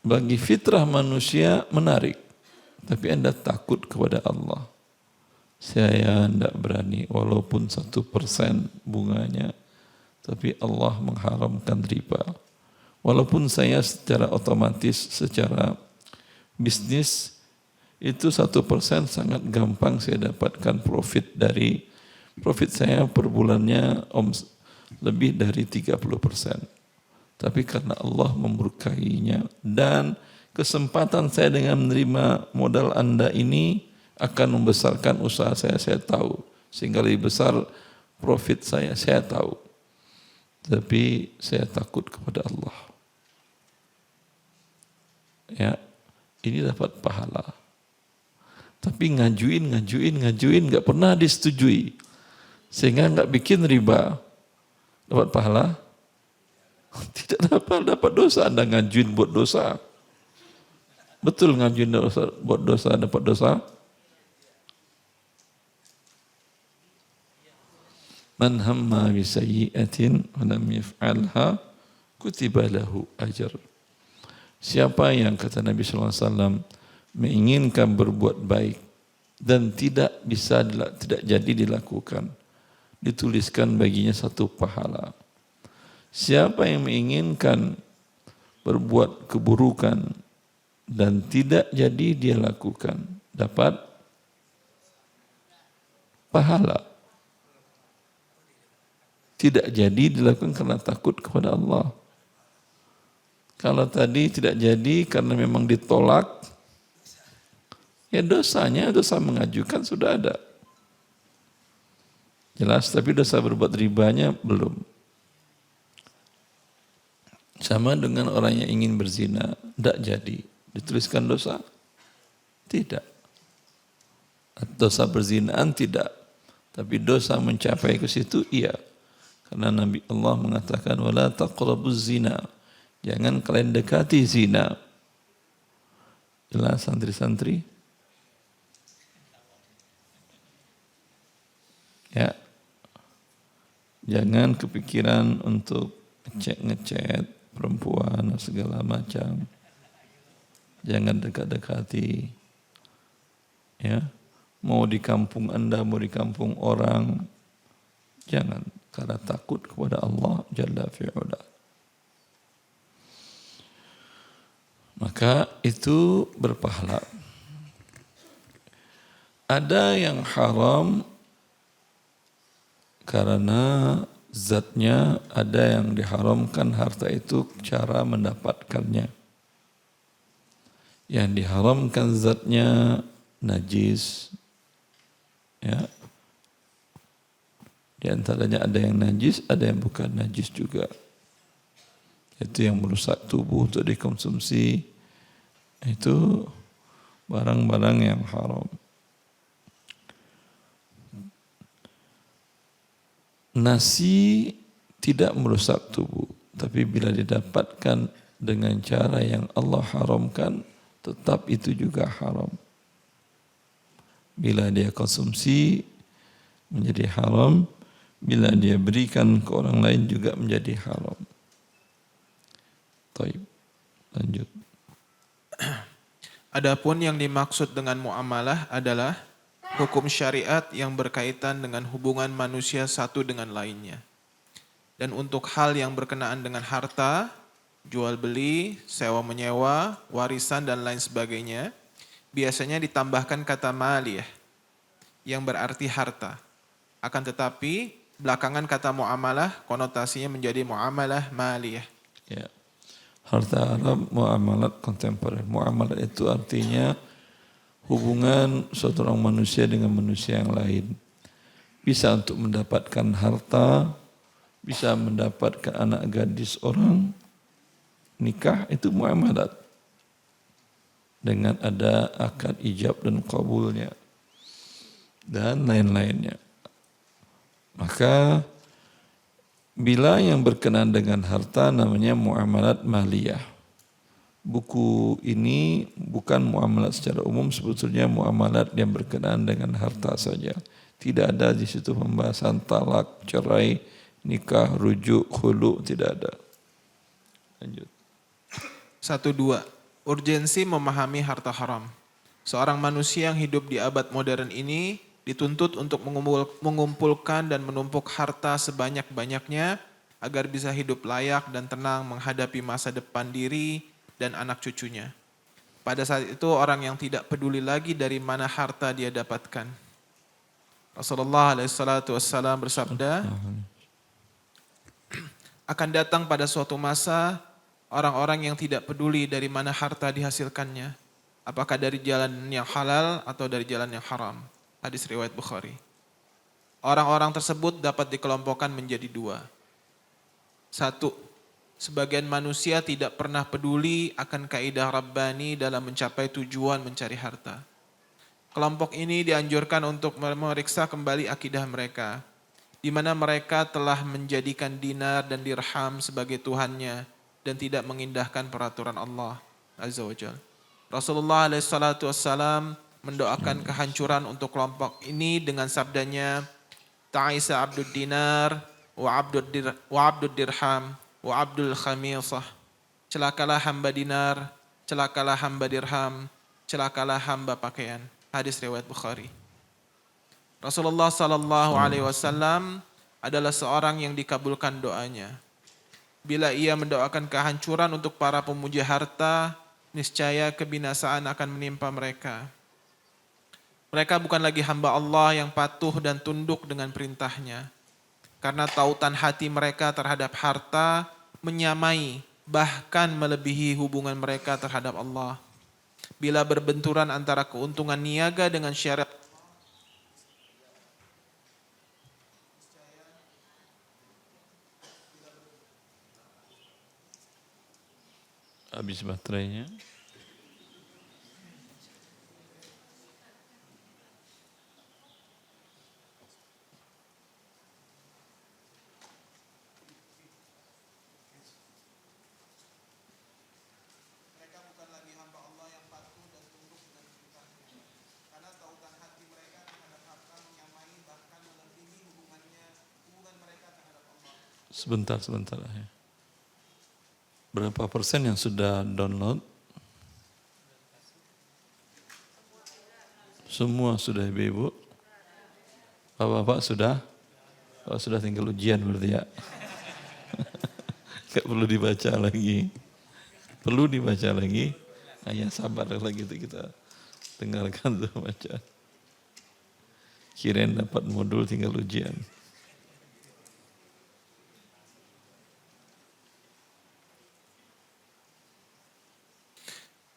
Bagi fitrah manusia menarik. Tapi Anda takut kepada Allah. Saya tidak berani walaupun 1% bunganya. Tapi Allah mengharamkan riba. Walaupun saya secara otomatis, secara bisnis, itu 1% sangat gampang saya dapatkan profit dari profit saya per bulannya lebih dari 30%. Tapi karena Allah memberkahinya dan kesempatan saya dengan menerima modal Anda ini akan membesarkan usaha saya tahu. Sehingga lebih besar profit saya tahu. Tapi saya takut kepada Allah. Ya, ini dapat pahala. Tapi ngajuin nggak pernah disetujui. Sehingga nggak bikin riba. Dapat pahala? Tidak dapat dosa. Anda ngajuin buat dosa. Betul ngajuin dosa, buat dosa dapat dosa? Man hamma bi sayyi'atin wa lam yaf'alha kutiba lahu ajr. Siapa yang kata Nabi sallallahu alaihi wasallam menginginkan berbuat baik dan tidak jadi dilakukan, dituliskan baginya 1 pahala. Siapa yang menginginkan berbuat keburukan dan tidak jadi dia lakukan, dapat pahala. Tidak jadi dilakukan karena takut kepada Allah. Kalau tadi tidak jadi karena memang ditolak, ya dosanya, dosa mengajukan sudah ada. Jelas, tapi dosa berbuat ribanya belum. Sama dengan orang yang ingin berzina, tidak jadi. Dituliskan dosa? Tidak. Dosa perzinaan tidak. Tapi dosa mencapai ke situ, iya. Karena Nabi Allah mengatakan, wala taqrabuz zina. Jangan kalian dekati zina. Jelas santri-santri? Ya. Jangan kepikiran untuk ngechat perempuan segala macam. Jangan dekat-dekati. Ya. Mau di kampung Anda, mau di kampung orang. Jangan. Karena takut kepada Allah Jalla fi'ula. Maka itu berpahala. Ada yang haram karena zatnya, ada yang diharamkan harta itu cara mendapatkannya. Yang diharamkan zatnya najis, ya. Di antaranya ada yang najis, ada yang bukan najis juga. Itu yang merusak tubuh untuk dikonsumsi. Itu barang-barang yang haram. Nasi tidak merusak tubuh, tapi bila didapatkan dengan cara yang Allah haramkan, tetap itu juga haram. Bila dia konsumsi menjadi haram, bila dia berikan ke orang lain juga menjadi haram. Taib. Lanjut. Adapun yang dimaksud dengan muamalah adalah hukum syariat yang berkaitan dengan hubungan manusia satu dengan lainnya. Dan untuk hal yang berkenaan dengan harta, jual beli, sewa menyewa, warisan dan lain sebagainya, biasanya ditambahkan kata maliyah yang berarti harta. Akan tetapi belakangan kata muamalah konotasinya menjadi muamalah maliyah. Ya. Harta Arab muamalat kontemporer. Muamalat itu artinya hubungan suatu orang manusia dengan manusia yang lain. Bisa untuk mendapatkan harta, bisa mendapatkan anak gadis orang, nikah, itu muamalat. Dengan ada akad ijab dan qabulnya. Dan lain-lainnya. Maka bila yang berkenaan dengan harta namanya muamalat maliyah. Buku ini bukan muamalat secara umum, sebetulnya muamalat yang berkenaan dengan harta saja. Tidak ada di situ pembahasan talak, cerai, nikah, rujuk, khulu, tidak ada. Lanjut. 1-2. Urgensi memahami harta haram. Seorang manusia yang hidup di abad modern ini dituntut untuk mengumpulkan dan menumpuk harta sebanyak-banyaknya agar bisa hidup layak dan tenang menghadapi masa depan diri dan anak cucunya. Pada saat itu orang yang tidak peduli lagi dari mana harta dia dapatkan. Rasulullah SAW bersabda, akan datang pada suatu masa orang-orang yang tidak peduli dari mana harta dihasilkannya, apakah dari jalan yang halal atau dari jalan yang haram. Hadis riwayat Bukhari. Orang-orang tersebut dapat dikelompokkan menjadi 2. 1. Sebagian manusia tidak pernah peduli akan kaidah Rabbani dalam mencapai tujuan mencari harta. Kelompok ini dianjurkan untuk memeriksa kembali akidah mereka, di mana mereka telah menjadikan dinar dan dirham sebagai Tuhannya dan tidak mengindahkan peraturan Allah Azza wa Jalla. Rasulullah SAW mendoakan kehancuran untuk kelompok ini dengan sabdanya, Ta'isa abdud dinar wa abdud dirham wa abdul khamisah. Celakalah hamba dinar, celakalah hamba dirham, celakalah hamba pakaian. Hadis riwayat Bukhari. Rasulullah SAW adalah seorang yang dikabulkan doanya. Bila ia mendoakan kehancuran untuk para pemuja harta, niscaya kebinasaan akan menimpa mereka. Mereka bukan lagi hamba Allah yang patuh dan tunduk dengan perintahnya. Karena tautan hati mereka terhadap harta menyamai, bahkan melebihi hubungan mereka terhadap Allah. Bila berbenturan antara keuntungan niaga dengan syariat, Habis baterainya. Sebentar ya. Berapa persen yang sudah download? Semua sudah ibu-ibu? Bapak-bapak sudah? Oh, sudah tinggal ujian berarti ya. Gak perlu dibaca lagi. Perlu dibaca lagi. Nah, ya sabar lagi itu kita dengarkan tuh bacaan. Kirain dapat modul tinggal ujian.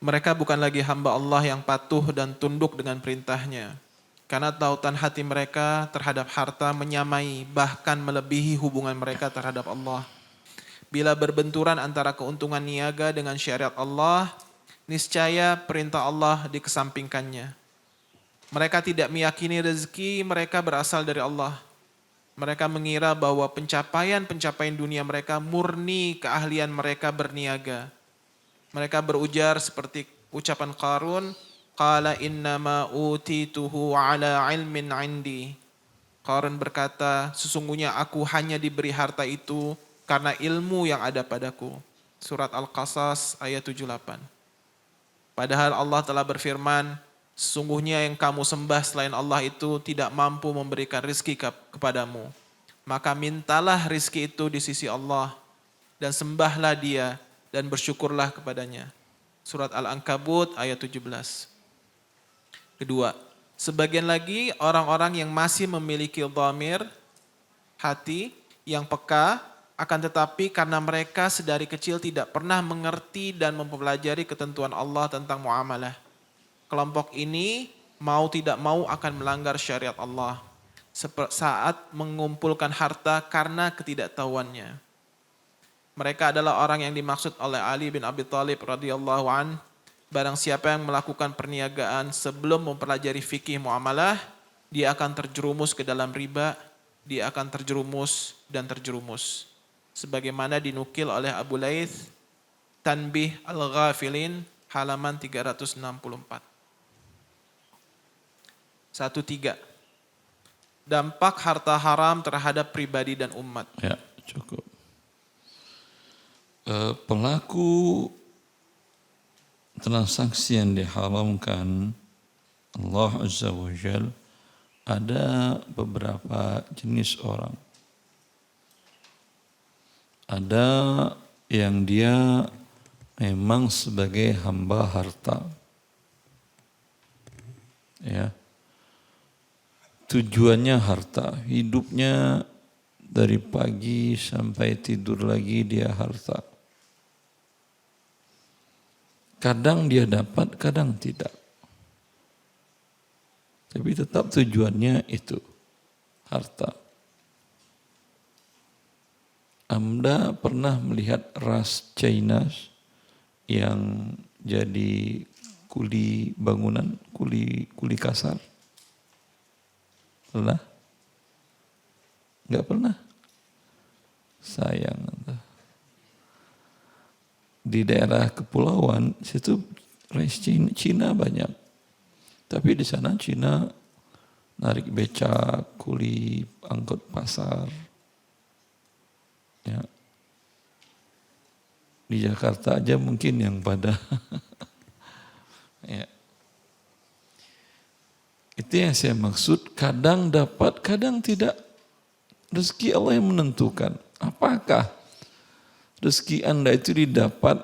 Mereka bukan lagi hamba Allah yang patuh dan tunduk dengan perintahnya. Karena tautan hati mereka terhadap harta menyamai, bahkan melebihi hubungan mereka terhadap Allah. Bila berbenturan antara keuntungan niaga dengan syariat Allah, niscaya perintah Allah dikesampingkannya. Mereka tidak meyakini rezeki mereka berasal dari Allah. Mereka mengira bahwa pencapaian-pencapaian dunia mereka murni keahlian mereka berniaga. Mereka berujar seperti ucapan Qarun, qala innama utituhu ala ilmin indi. Qarun berkata, sesungguhnya aku hanya diberi harta itu karena ilmu yang ada padaku. Surat Al-Qasas ayat 78. Padahal Allah telah berfirman, sesungguhnya yang kamu sembah selain Allah itu tidak mampu memberikan rizki kepadamu. Maka mintalah rizki itu di sisi Allah dan sembahlah Dia dan bersyukurlah kepadanya. Surat Al-Ankabut ayat 17. Kedua, sebagian lagi orang-orang yang masih memiliki dhamir, hati yang peka, akan tetapi karena mereka sedari kecil tidak pernah mengerti dan mempelajari ketentuan Allah tentang muamalah. Kelompok ini mau tidak mau akan melanggar syariat Allah saat mengumpulkan harta karena ketidaktahuannya. Mereka adalah orang yang dimaksud oleh Ali bin Abi Thalib radhiyallahu an. Barang siapa yang melakukan perniagaan sebelum mempelajari fikih muamalah, dia akan terjerumus ke dalam riba, dia akan terjerumus dan terjerumus. Sebagaimana dinukil oleh Abu Laits, Tanbih Al-Ghafilin, halaman 364. 1.3. Dampak harta haram terhadap pribadi dan umat. Ya, cukup. Pelaku transaksi yang diharamkan Allah Azza wa Jal, ada beberapa jenis orang. Ada yang dia memang sebagai hamba harta. Ya. Tujuannya harta, hidupnya dari pagi sampai tidur lagi dia harta. Kadang dia dapat, kadang tidak. Tapi tetap tujuannya itu, harta. Anda pernah melihat ras China yang jadi kuli bangunan, kuli kasar? Pernah? Enggak pernah? Sayang. Di daerah kepulauan situ ras Cina banyak. Tapi di sana Cina narik becak, kuli angkut pasar. Ya. Di Jakarta aja mungkin yang pada ya. Itu yang saya maksud, kadang dapat, kadang tidak. Rezeki Allah yang menentukan. Apakah rezeki Anda itu didapat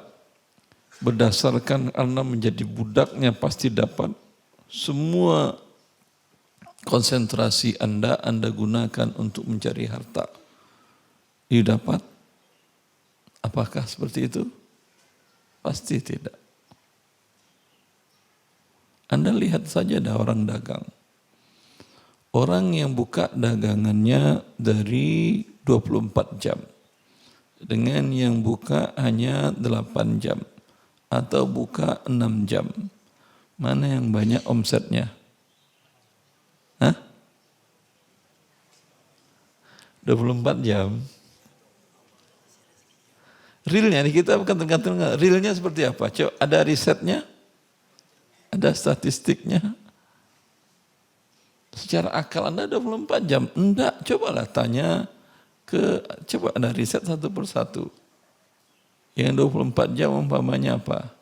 berdasarkan Anda menjadi budaknya pasti dapat. Semua konsentrasi Anda gunakan untuk mencari harta. Didapat. Apakah seperti itu? Pasti tidak. Anda lihat saja ada orang dagang. Orang yang buka dagangannya dari 24 jam. Dengan yang buka hanya 8 jam. Atau buka 6 jam. Mana yang banyak omsetnya? Hah? 24 jam. Realnya kita bukan tergantung. Realnya seperti apa? Coba ada risetnya? Ada statistiknya? Secara akal Anda 24 jam? Enggak, cobalah tanya coba ada riset satu persatu. Yang 24 jam umpamanya apa?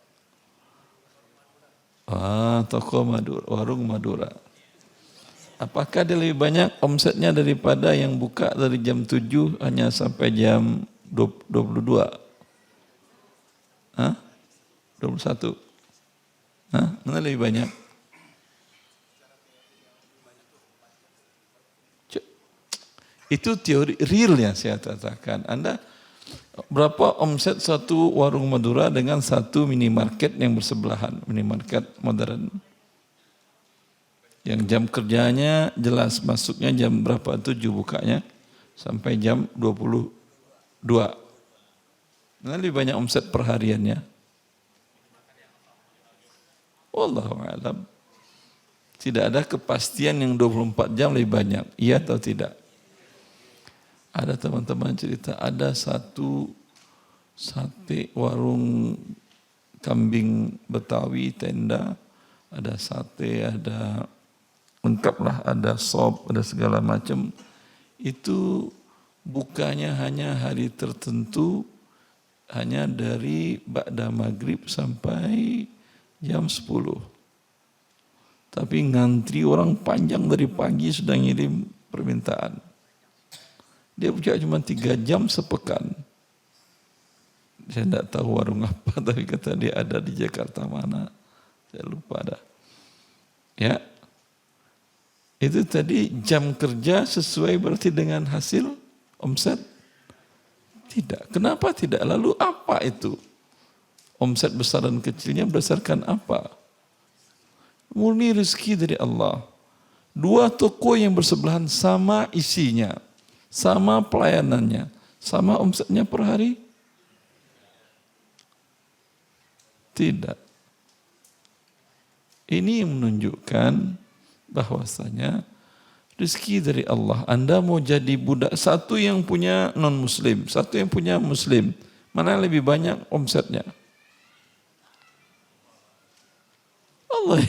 Toko Madura, warung Madura. Apakah dia lebih banyak omsetnya daripada yang buka dari jam 7 hanya sampai jam 22? 21? Mana lebih banyak? Itu teori real yang saya katakan. Anda berapa omset satu warung Madura dengan satu minimarket yang bersebelahan, minimarket modern. Yang jam kerjanya jelas, masuknya jam berapa, 7 bukanya sampai jam 22. Nah, lebih banyak omset perhariannya. Wallahu a'lam. Tidak ada kepastian yang 24 jam lebih banyak, iya atau tidak. Ada teman-teman cerita, ada satu sate warung kambing Betawi tenda, ada sate, ada lengkap lah, ada sop, ada segala macam. Itu bukanya hanya hari tertentu, hanya dari ba'da maghrib sampai jam 10. Tapi ngantri orang panjang dari pagi sudah ngirim permintaan. Dia buka cuma 3 jam sepekan. Saya tidak tahu warung apa, tapi kata dia ada di Jakarta mana. Saya lupa dah. Ya. Itu tadi jam kerja sesuai berarti dengan hasil omset? Tidak. Kenapa tidak? Lalu apa itu? Omset besar dan kecilnya berdasarkan apa? Murni rezeki dari Allah. 2 toko yang bersebelahan sama isinya, sama pelayanannya, sama omsetnya per hari? Tidak. Ini yang menunjukkan bahwasanya rezeki dari Allah. Anda mau jadi budak, satu yang punya non-muslim, satu yang punya muslim, mana yang lebih banyak omsetnya? Allah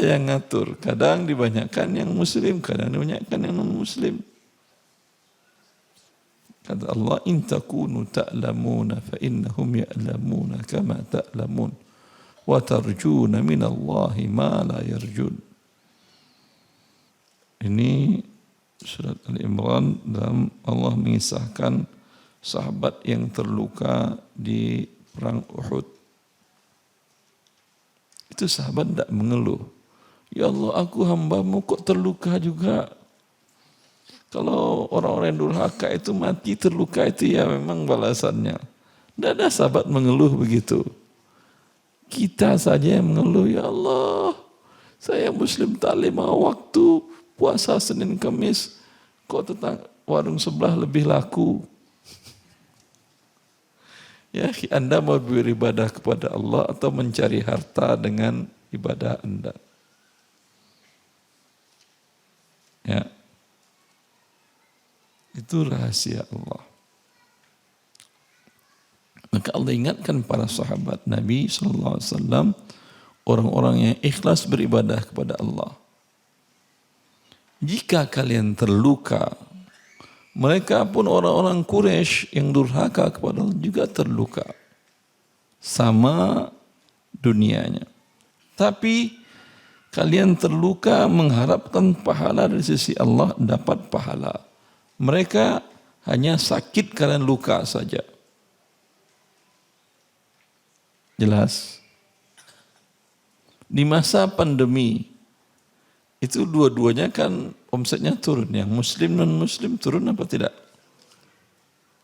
yang ngatur. Kadang dibanyakan yang muslim, kadang dibanyakan yang non-muslim. Kata Allah, in takunu ta'lamuna fa innahum ya'lamuna kama ta'lamun wa tarjuna minallahi ma la yarjun. Ini surat Al-Imran, dalam Allah mengisahkan sahabat yang terluka di perang Uhud. Itu sahabat tidak mengeluh. Ya Allah, aku hambamu kok terluka juga. Kalau orang-orang yang durhaka itu mati terluka, itu ya memang balasannya. Tidak ada sahabat mengeluh begitu. Kita saja yang mengeluh, ya Allah, saya muslim tak 5 waktu, puasa Senin Kamis, kok warung sebelah lebih laku. Ya, Anda mau beribadah kepada Allah atau mencari harta dengan ibadah Anda? Ya. Itu rahasia Allah. Maka Allah ingatkan para sahabat Nabi SAW, orang-orang yang ikhlas beribadah kepada Allah. Jika kalian terluka, mereka pun orang-orang Quraisy yang durhaka kepada Allah juga terluka. Sama dunianya. Tapi kalian terluka mengharapkan pahala dari sisi Allah, dapat pahala. Mereka hanya sakit karena luka saja. Jelas? Di masa pandemi, itu dua-duanya kan omsetnya turun. Yang muslim non-muslim turun apa tidak?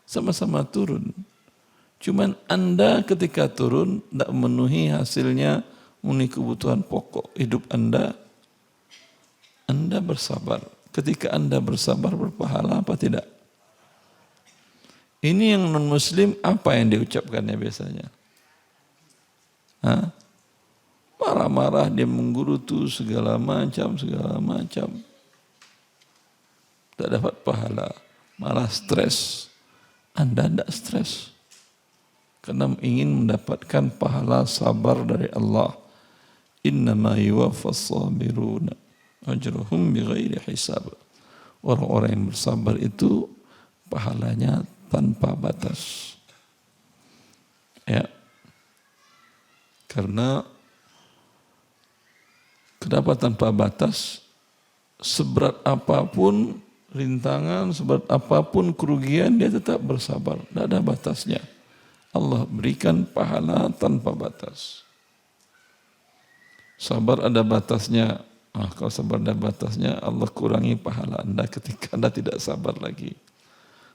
Sama-sama turun. Cuman Anda ketika turun tidak memenuhi hasilnya, memenuhi kebutuhan pokok hidup Anda bersabar. Ketika Anda bersabar berpahala apa tidak? Ini yang non-muslim apa yang diucapkannya biasanya? Hah? Marah-marah, dia menggerutu segala macam. Tak dapat pahala, malah stres. Anda tidak stres. Karena ingin mendapatkan pahala sabar dari Allah. Innama yuwaffas sabiruna ajruhum bighairi hisab. Orang-orang yang bersabar itu pahalanya tanpa batas. Ya. Karena kenapa tanpa batas? Seberat apapun rintangan, seberat apapun kerugian, dia tetap bersabar. Tidak ada batasnya. Allah berikan pahala tanpa batas. Sabar ada batasnya. Kalau sabar ada batasnya, Allah kurangi pahala Anda ketika Anda tidak sabar lagi.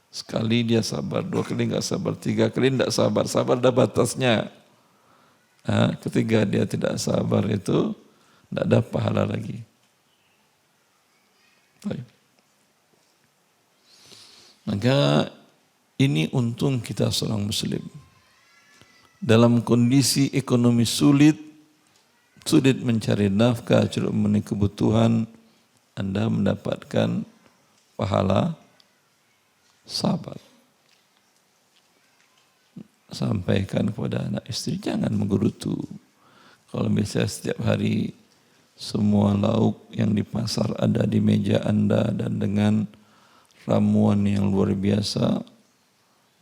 Sekali dia sabar, 2 kali nggak sabar, 3 kali tidak sabar. Sabar ada batasnya. Ketika dia tidak sabar itu, tidak ada pahala lagi. Baik. Maka ini untung kita seorang muslim. Dalam kondisi ekonomi sulit mencari nafkah, sulit memenuhi kebutuhan, Anda mendapatkan pahala sabar. Sampaikan kepada anak istri, jangan menggerutu. Kalau misalnya setiap hari semua lauk yang di pasar ada di meja Anda dan dengan ramuan yang luar biasa,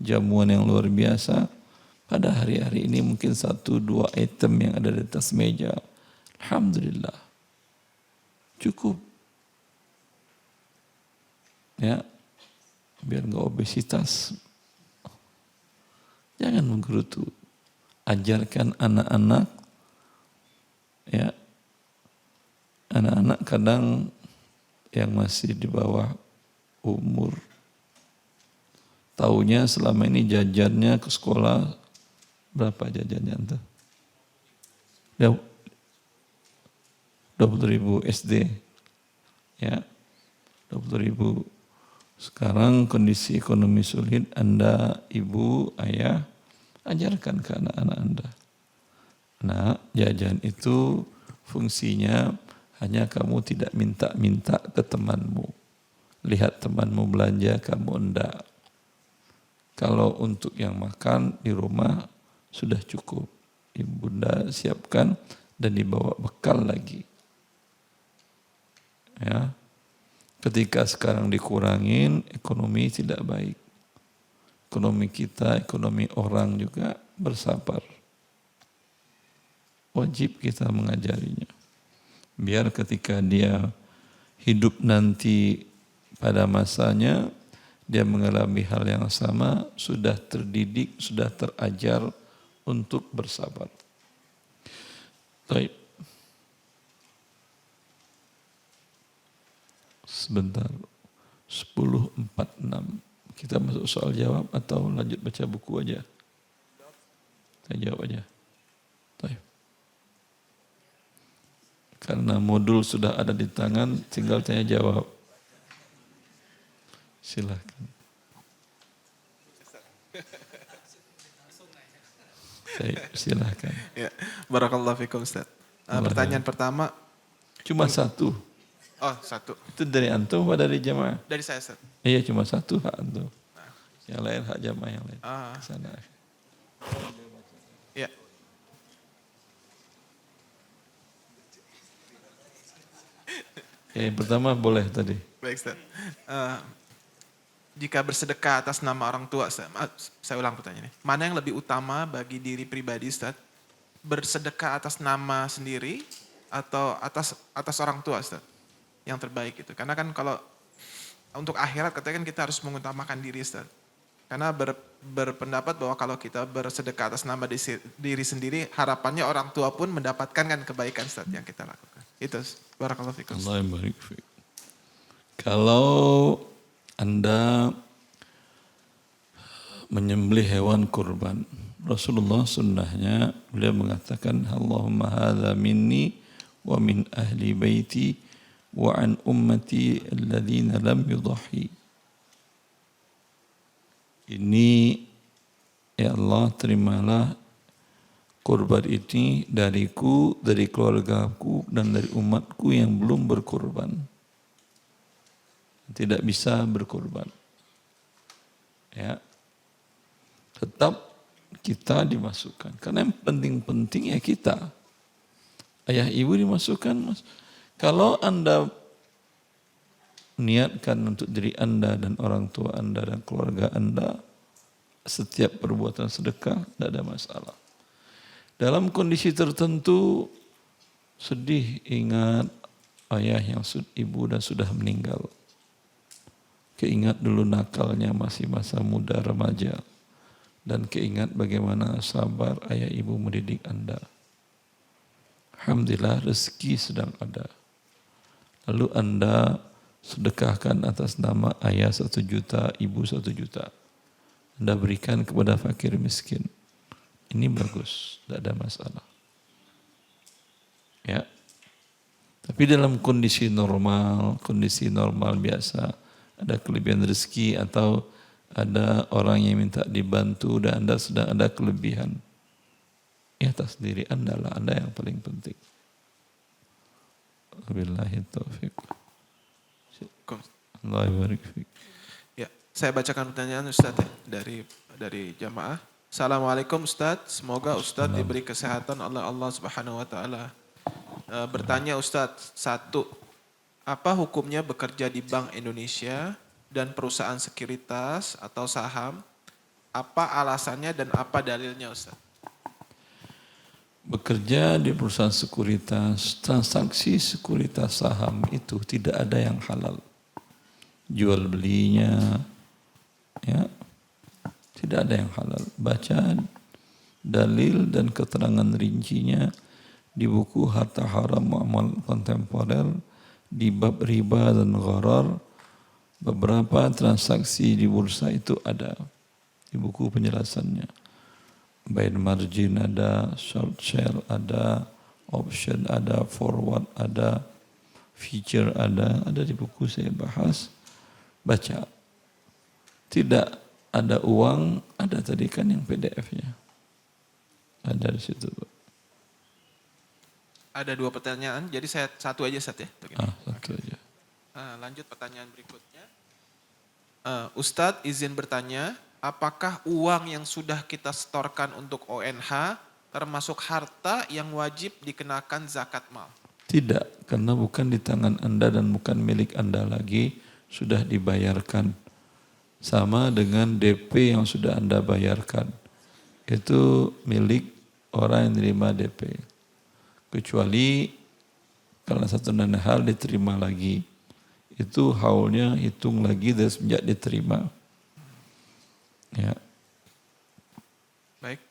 jamuan yang luar biasa, pada hari-hari ini mungkin 1-2 item yang ada di atas meja, alhamdulillah, cukup. Ya, biar enggak obesitas. Jangan menggerutu. Ajarkan anak-anak, ya, anak-anak kadang yang masih di bawah umur, taunya selama ini jajannya ke sekolah berapa jajannya tuh? 20.000 SD, ya, 20.000. Sekarang kondisi ekonomi sulit, Anda, ibu, ayah, ajarkan ke anak-anak Anda. Nah, jajan itu fungsinya hanya kamu tidak minta-minta ke temanmu. Lihat temanmu belanja, kamu enggak. Kalau untuk yang makan di rumah sudah cukup. Ibunda siapkan dan dibawa bekal lagi. Ya. Ketika sekarang dikurangin, ekonomi tidak baik. Ekonomi kita, ekonomi orang juga bersabar. Wajib kita mengajarinya. Biar ketika dia hidup nanti pada masanya, dia mengalami hal yang sama, sudah terdidik, sudah terajar untuk bersabar. Baik. Sebentar, 10.46. Kita masuk soal jawab atau lanjut baca buku aja? Saya jawab aja. Baik. Karena modul sudah ada di tangan, tinggal tanya jawab. Silakan. Silakan. Ya, barakallahu fikum Ustaz. Pertanyaan pertama. Cuma satu. Oh, satu. Itu dari antum atau dari jamaah? Dari saya, Ustaz. Iya, cuma satu hak antum. Yang lain hak jamaah yang lain. Sana. Ya. Yang pertama boleh tadi. Baik, Ustaz. Jika bersedekah atas nama orang tua, saya ulang pertanyaannya. Mana yang lebih utama bagi diri pribadi, Ustaz? Bersedekah atas nama sendiri atau atas orang tua, Ustaz? Yang terbaik itu. Karena kan kalau untuk akhirat katanya kan kita harus mengutamakan diri, Ustaz. Karena berpendapat bahwa kalau kita bersedekah atas nama diri sendiri, harapannya orang tua pun mendapatkan kan kebaikan, Ustaz, yang kita lakukan. Itu, barakallahu fikum. Allah yang barik. Kalau Anda menyembelih hewan kurban, Rasulullah sunnahnya beliau mengatakan, Allahumma hadza minni wa min ahli baiti wa an ummati alladhina lam yudhahi. Ini, ya Allah, terimalah kurban ini dariku, dari keluargaku, dan dari umatku yang belum berkurban. Tidak bisa berkurban. Ya. Tetap kita dimasukkan. Karena yang penting-penting ya kita. Ayah ibu dimasukkan. Kalau Anda niatkan untuk diri Anda dan orang tua Anda dan keluarga Anda, setiap perbuatan sedekah tidak ada masalah. Dalam kondisi tertentu, sedih ingat ayah yang ibu dan sudah meninggal. Keingat dulu nakalnya masih masa muda remaja. Dan keingat bagaimana sabar ayah ibu mendidik Anda. Alhamdulillah rezeki sedang ada. Lalu Anda sedekahkan atas nama ayah 1 juta, ibu 1 juta. Anda berikan kepada fakir miskin. Ini bagus, tidak ada masalah. Ya. Tapi dalam kondisi normal biasa, ada kelebihan rezeki atau ada orang yang minta dibantu dan Anda sedang ada kelebihan. Ya atas diri Anda lah, Anda yang paling penting. Wabillahi taufiq. Allah barik fiik. Ya, saya bacakan pertanyaan Ustaz ya, dari jamaah. Assalamualaikum Ustaz, semoga Ustaz diberi kesehatan oleh Allah Subhanahu wa taala. Bertanya Ustaz, 1. Apa hukumnya bekerja di Bank Indonesia dan perusahaan sekuritas atau saham? Apa alasannya dan apa dalilnya Ustaz? Bekerja di perusahaan sekuritas, transaksi sekuritas saham itu tidak ada yang halal. Jual belinya, ya, tidak ada yang halal. Baca dalil dan keterangan rincinya di buku Harta Haram Muamal Kontemporer di bab riba dan gharar. Beberapa transaksi di bursa itu ada di buku penjelasannya. Buy margin ada, short sell ada, option ada, forward ada, feature ada di buku saya bahas. Baca. Tidak ada uang, ada tadi kan yang PDF-nya. Ada di situ. Ada 2 pertanyaan, jadi saya satu aja Ustaz ya. Satu aja. Lanjut pertanyaan berikutnya. Ustadz izin bertanya, apakah uang yang sudah kita setorkan untuk ONH termasuk harta yang wajib dikenakan zakat mal? Tidak, karena bukan di tangan Anda dan bukan milik Anda lagi, sudah dibayarkan. Sama dengan DP yang sudah Anda bayarkan. Itu milik orang yang menerima DP. Kecuali karena satu dan hal diterima lagi. Itu haulnya hitung lagi dari sejak diterima. Ya. Baik.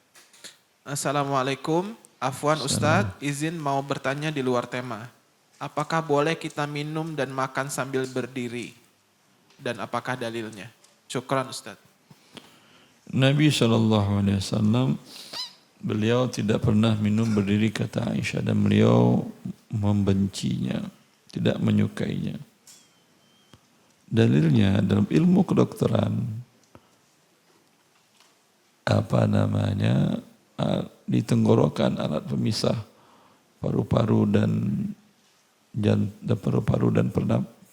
Assalamualaikum. Afwan Ustadz, izin mau bertanya di luar tema. Apakah boleh kita minum dan makan sambil berdiri? Dan apakah dalilnya? Syukran Ustadz. Nabi SAW, beliau tidak pernah minum berdiri kata Aisyah dan beliau membencinya, tidak menyukainya. Dalilnya dalam ilmu kedokteran, di tenggorokan alat pemisah paru-paru dan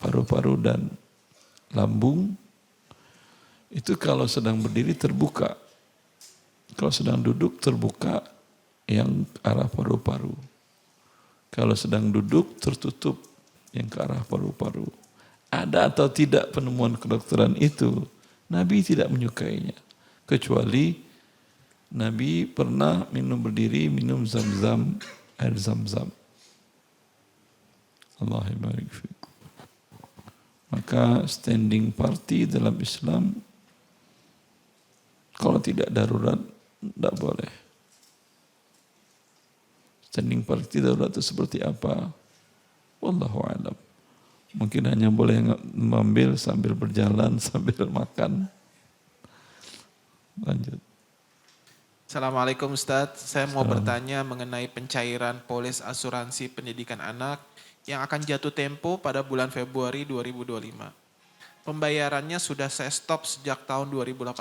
paru-paru dan lambung itu kalau sedang berdiri terbuka, kalau sedang duduk terbuka yang ke arah paru-paru, kalau sedang duduk tertutup yang ke arah paru-paru. Ada atau tidak penemuan kedokteran itu, Nabi tidak menyukainya, kecuali Nabi pernah minum berdiri, minum zam-zam, air zam-zam. Allahumma barik fiik. Maka standing party dalam Islam, kalau tidak darurat, tidak boleh. Standing party darurat itu seperti apa? Wallahu a'lam. Mungkin hanya boleh mengambil sambil berjalan, sambil makan. Lanjut. Assalamualaikum Ustadz, saya mau bertanya mengenai pencairan polis asuransi pendidikan anak yang akan jatuh tempo pada bulan Februari 2025. Pembayarannya sudah saya stop sejak tahun 2018.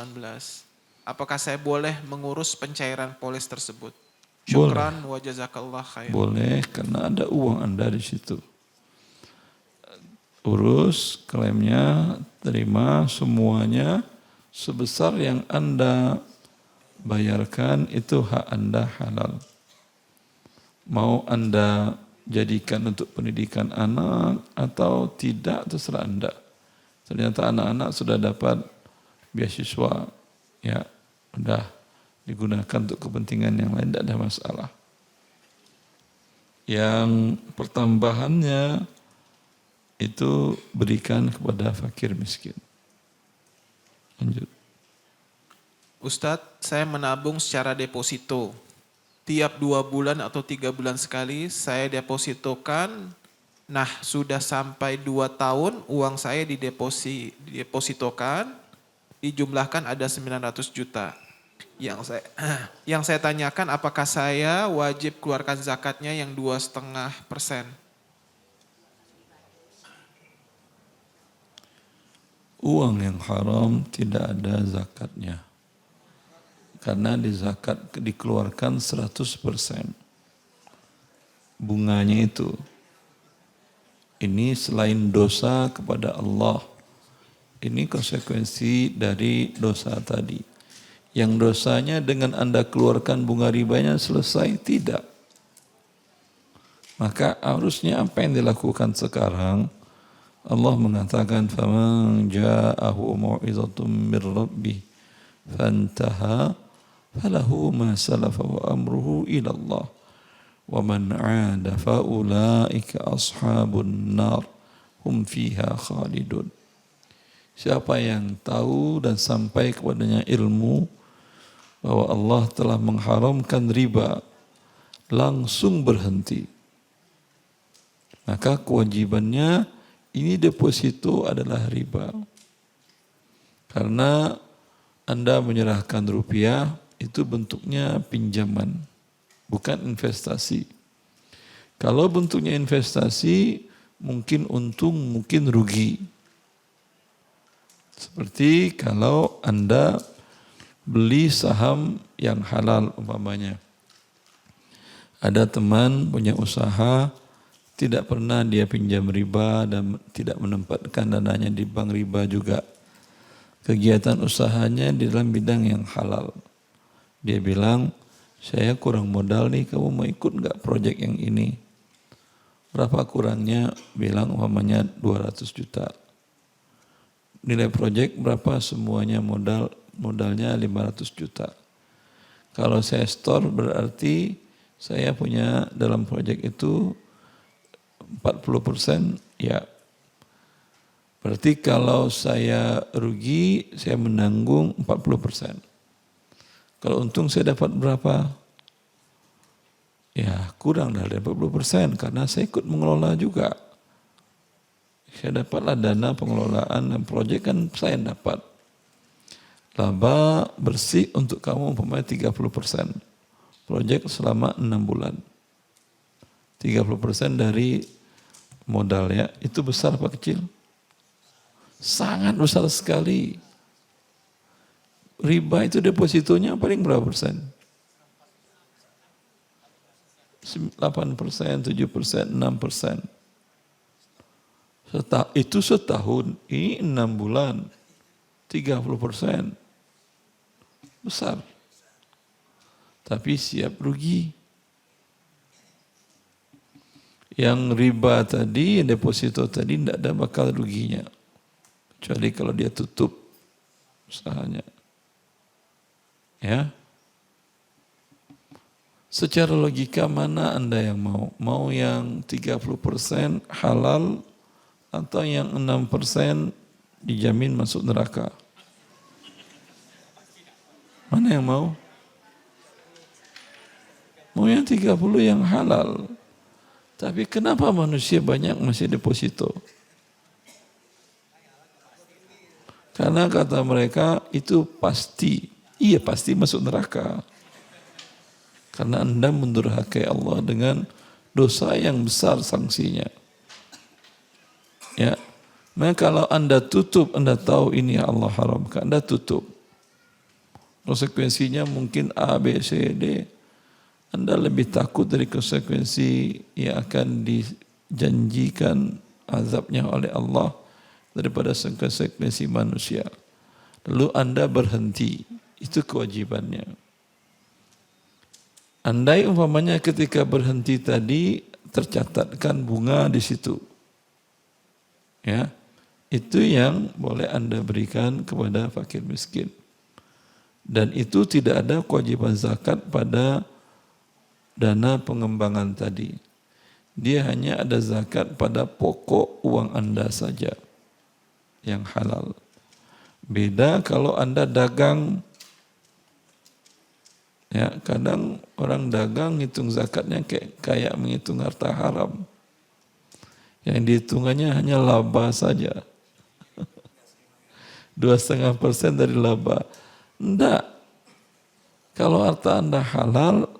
Apakah saya boleh mengurus pencairan polis tersebut? Syukran wa jazakallah khair. Boleh, karena ada uang Anda di situ. Urus klaimnya, terima semuanya sebesar yang Anda bayarkan, itu hak Anda halal. Mau Anda jadikan untuk pendidikan anak atau tidak, terserah Anda. Ternyata anak-anak sudah dapat beasiswa, ya sudah digunakan untuk kepentingan yang lain, tidak ada masalah. Yang pertambahannya itu berikan kepada fakir miskin. Lanjut. Ustadz, saya menabung secara deposito. Tiap 2 bulan atau 3 bulan sekali saya depositokan Nah, sudah sampai 2 tahun uang saya didepositokan, dijumlahkan ada 900 juta. Yang saya tanyakan apakah saya wajib keluarkan zakatnya yang 2,5%? Uang yang haram tidak ada zakatnya. Karena dikeluarkan 100%. Bunganya itu. Ini selain dosa kepada Allah. Ini konsekuensi dari dosa tadi. Yang dosanya dengan Anda keluarkan bunga ribanya selesai, tidak. Maka harusnya apa yang dilakukan sekarang? Allah mengatakan, "Faman ja'ahu mau'izatun mir rabbih fantaha falahu ma salafa wa amruhu ila Allah. Wa man 'ada fa ulaika ashabun nar hum fiha khalidun." Siapa yang tahu dan sampai kepadanya ilmu bahwa Allah telah mengharamkan riba, langsung berhenti. Maka kewajibannya ini deposito adalah riba. Karena Anda menyerahkan rupiah itu bentuknya pinjaman, bukan investasi. Kalau bentuknya investasi, mungkin untung, mungkin rugi. Seperti kalau Anda beli saham yang halal umpamanya. Ada teman punya usaha, tidak pernah dia pinjam riba dan tidak menempatkan dananya di bank riba juga. Kegiatan usahanya di dalam bidang yang halal. Dia bilang, saya kurang modal nih, kamu mau ikut nggak proyek yang ini? Berapa kurangnya? Bilang umpamanya 200 juta. Nilai proyek berapa? Semuanya modalnya 500 juta. Kalau saya store berarti saya punya dalam proyek itu 40%, ya. Berarti kalau saya rugi, saya menanggung 40%. Kalau untung saya dapat berapa? Ya kurang dari 40% karena saya ikut mengelola juga. Saya dapatlah dana pengelolaan dan proyek kan saya dapat. Laba bersih untuk kamu umpamanya 30%. Proyek selama 6 bulan. 30% dari modalnya itu besar apa kecil? Sangat besar sekali. Riba itu depositonya paling berapa persen? 8%, 7%, 6%. Itu setahun, ini 6 bulan, 30%. Besar. Tapi siap rugi. Yang riba tadi, deposito tadi tidak ada bakal ruginya. Kecuali kalau dia tutup usahanya. Ya. Secara logika mana Anda yang mau? Mau yang 30% halal atau yang 6% dijamin masuk neraka? Mana yang mau? Mau yang 30 yang halal. Tapi kenapa manusia banyak masih deposito? Karena kata mereka itu pasti, iya pasti masuk neraka. Karena Anda mendurhakai Allah dengan dosa yang besar sanksinya. Ya. Maka kalau Anda tutup, Anda tahu ini Allah haramkan, Anda tutup. Konsekuensinya mungkin A, B, C, D. Anda lebih takut dari konsekuensi yang akan dijanjikan azabnya oleh Allah daripada konsekuensi manusia. Lalu Anda berhenti, itu kewajibannya. Andai umpamanya ketika berhenti tadi tercatatkan bunga di situ, ya, itu yang boleh Anda berikan kepada fakir miskin. Dan itu tidak ada kewajiban zakat pada dana pengembangan tadi. Dia hanya ada zakat pada pokok uang Anda saja yang halal. Beda kalau Anda dagang. Ya, kadang orang dagang ngitung zakatnya kayak menghitung harta haram. Yang dihitungannya hanya laba saja. 2,5% dari laba. Enggak. Kalau harta Anda halal,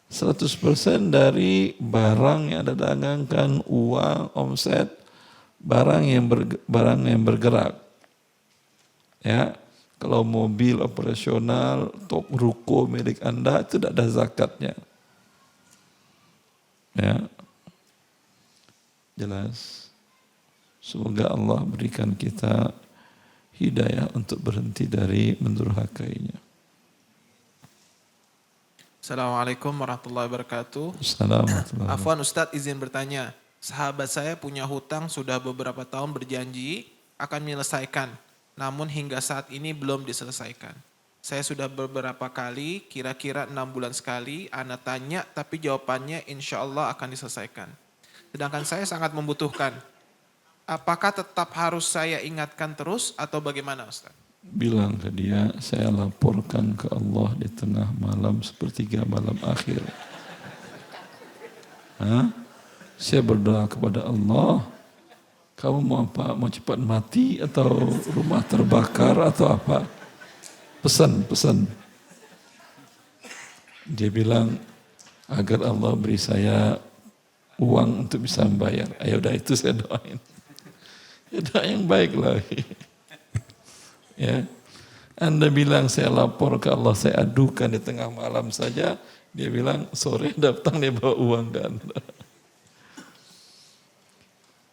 100% dari barang yang Anda dagangkan, uang, omset, barang yang bergerak. Ya, kalau mobil operasional, ruko milik Anda itu tidak ada zakatnya. Ya, jelas. Semoga Allah berikan kita hidayah untuk berhenti dari mendurhakainya. Assalamualaikum warahmatullahi wabarakatuh. Assalamualaikum. Afwan Ustadz izin bertanya. Sahabat saya punya hutang sudah beberapa tahun berjanji akan menyelesaikan. Namun hingga saat ini belum diselesaikan. Saya sudah beberapa kali, kira-kira 6 bulan sekali, Ana tanya tapi jawabannya insya Allah akan diselesaikan. Sedangkan saya sangat membutuhkan. Apakah tetap harus saya ingatkan terus atau bagaimana Ustaz? Bilang ke dia, saya laporkan ke Allah di tengah malam sepertiga malam akhir. Saya berdoa kepada Allah, kamu mau apa? Mau cepat mati atau rumah terbakar atau apa? Pesan. Dia bilang, agar Allah beri saya uang untuk bisa membayar. Ayo udah itu saya doain. Ya doa yang baik lagi. Ya. Anda bilang saya lapor ke Allah, saya adukan di tengah malam saja. Dia bilang sore datang dia bawa uang ke Anda.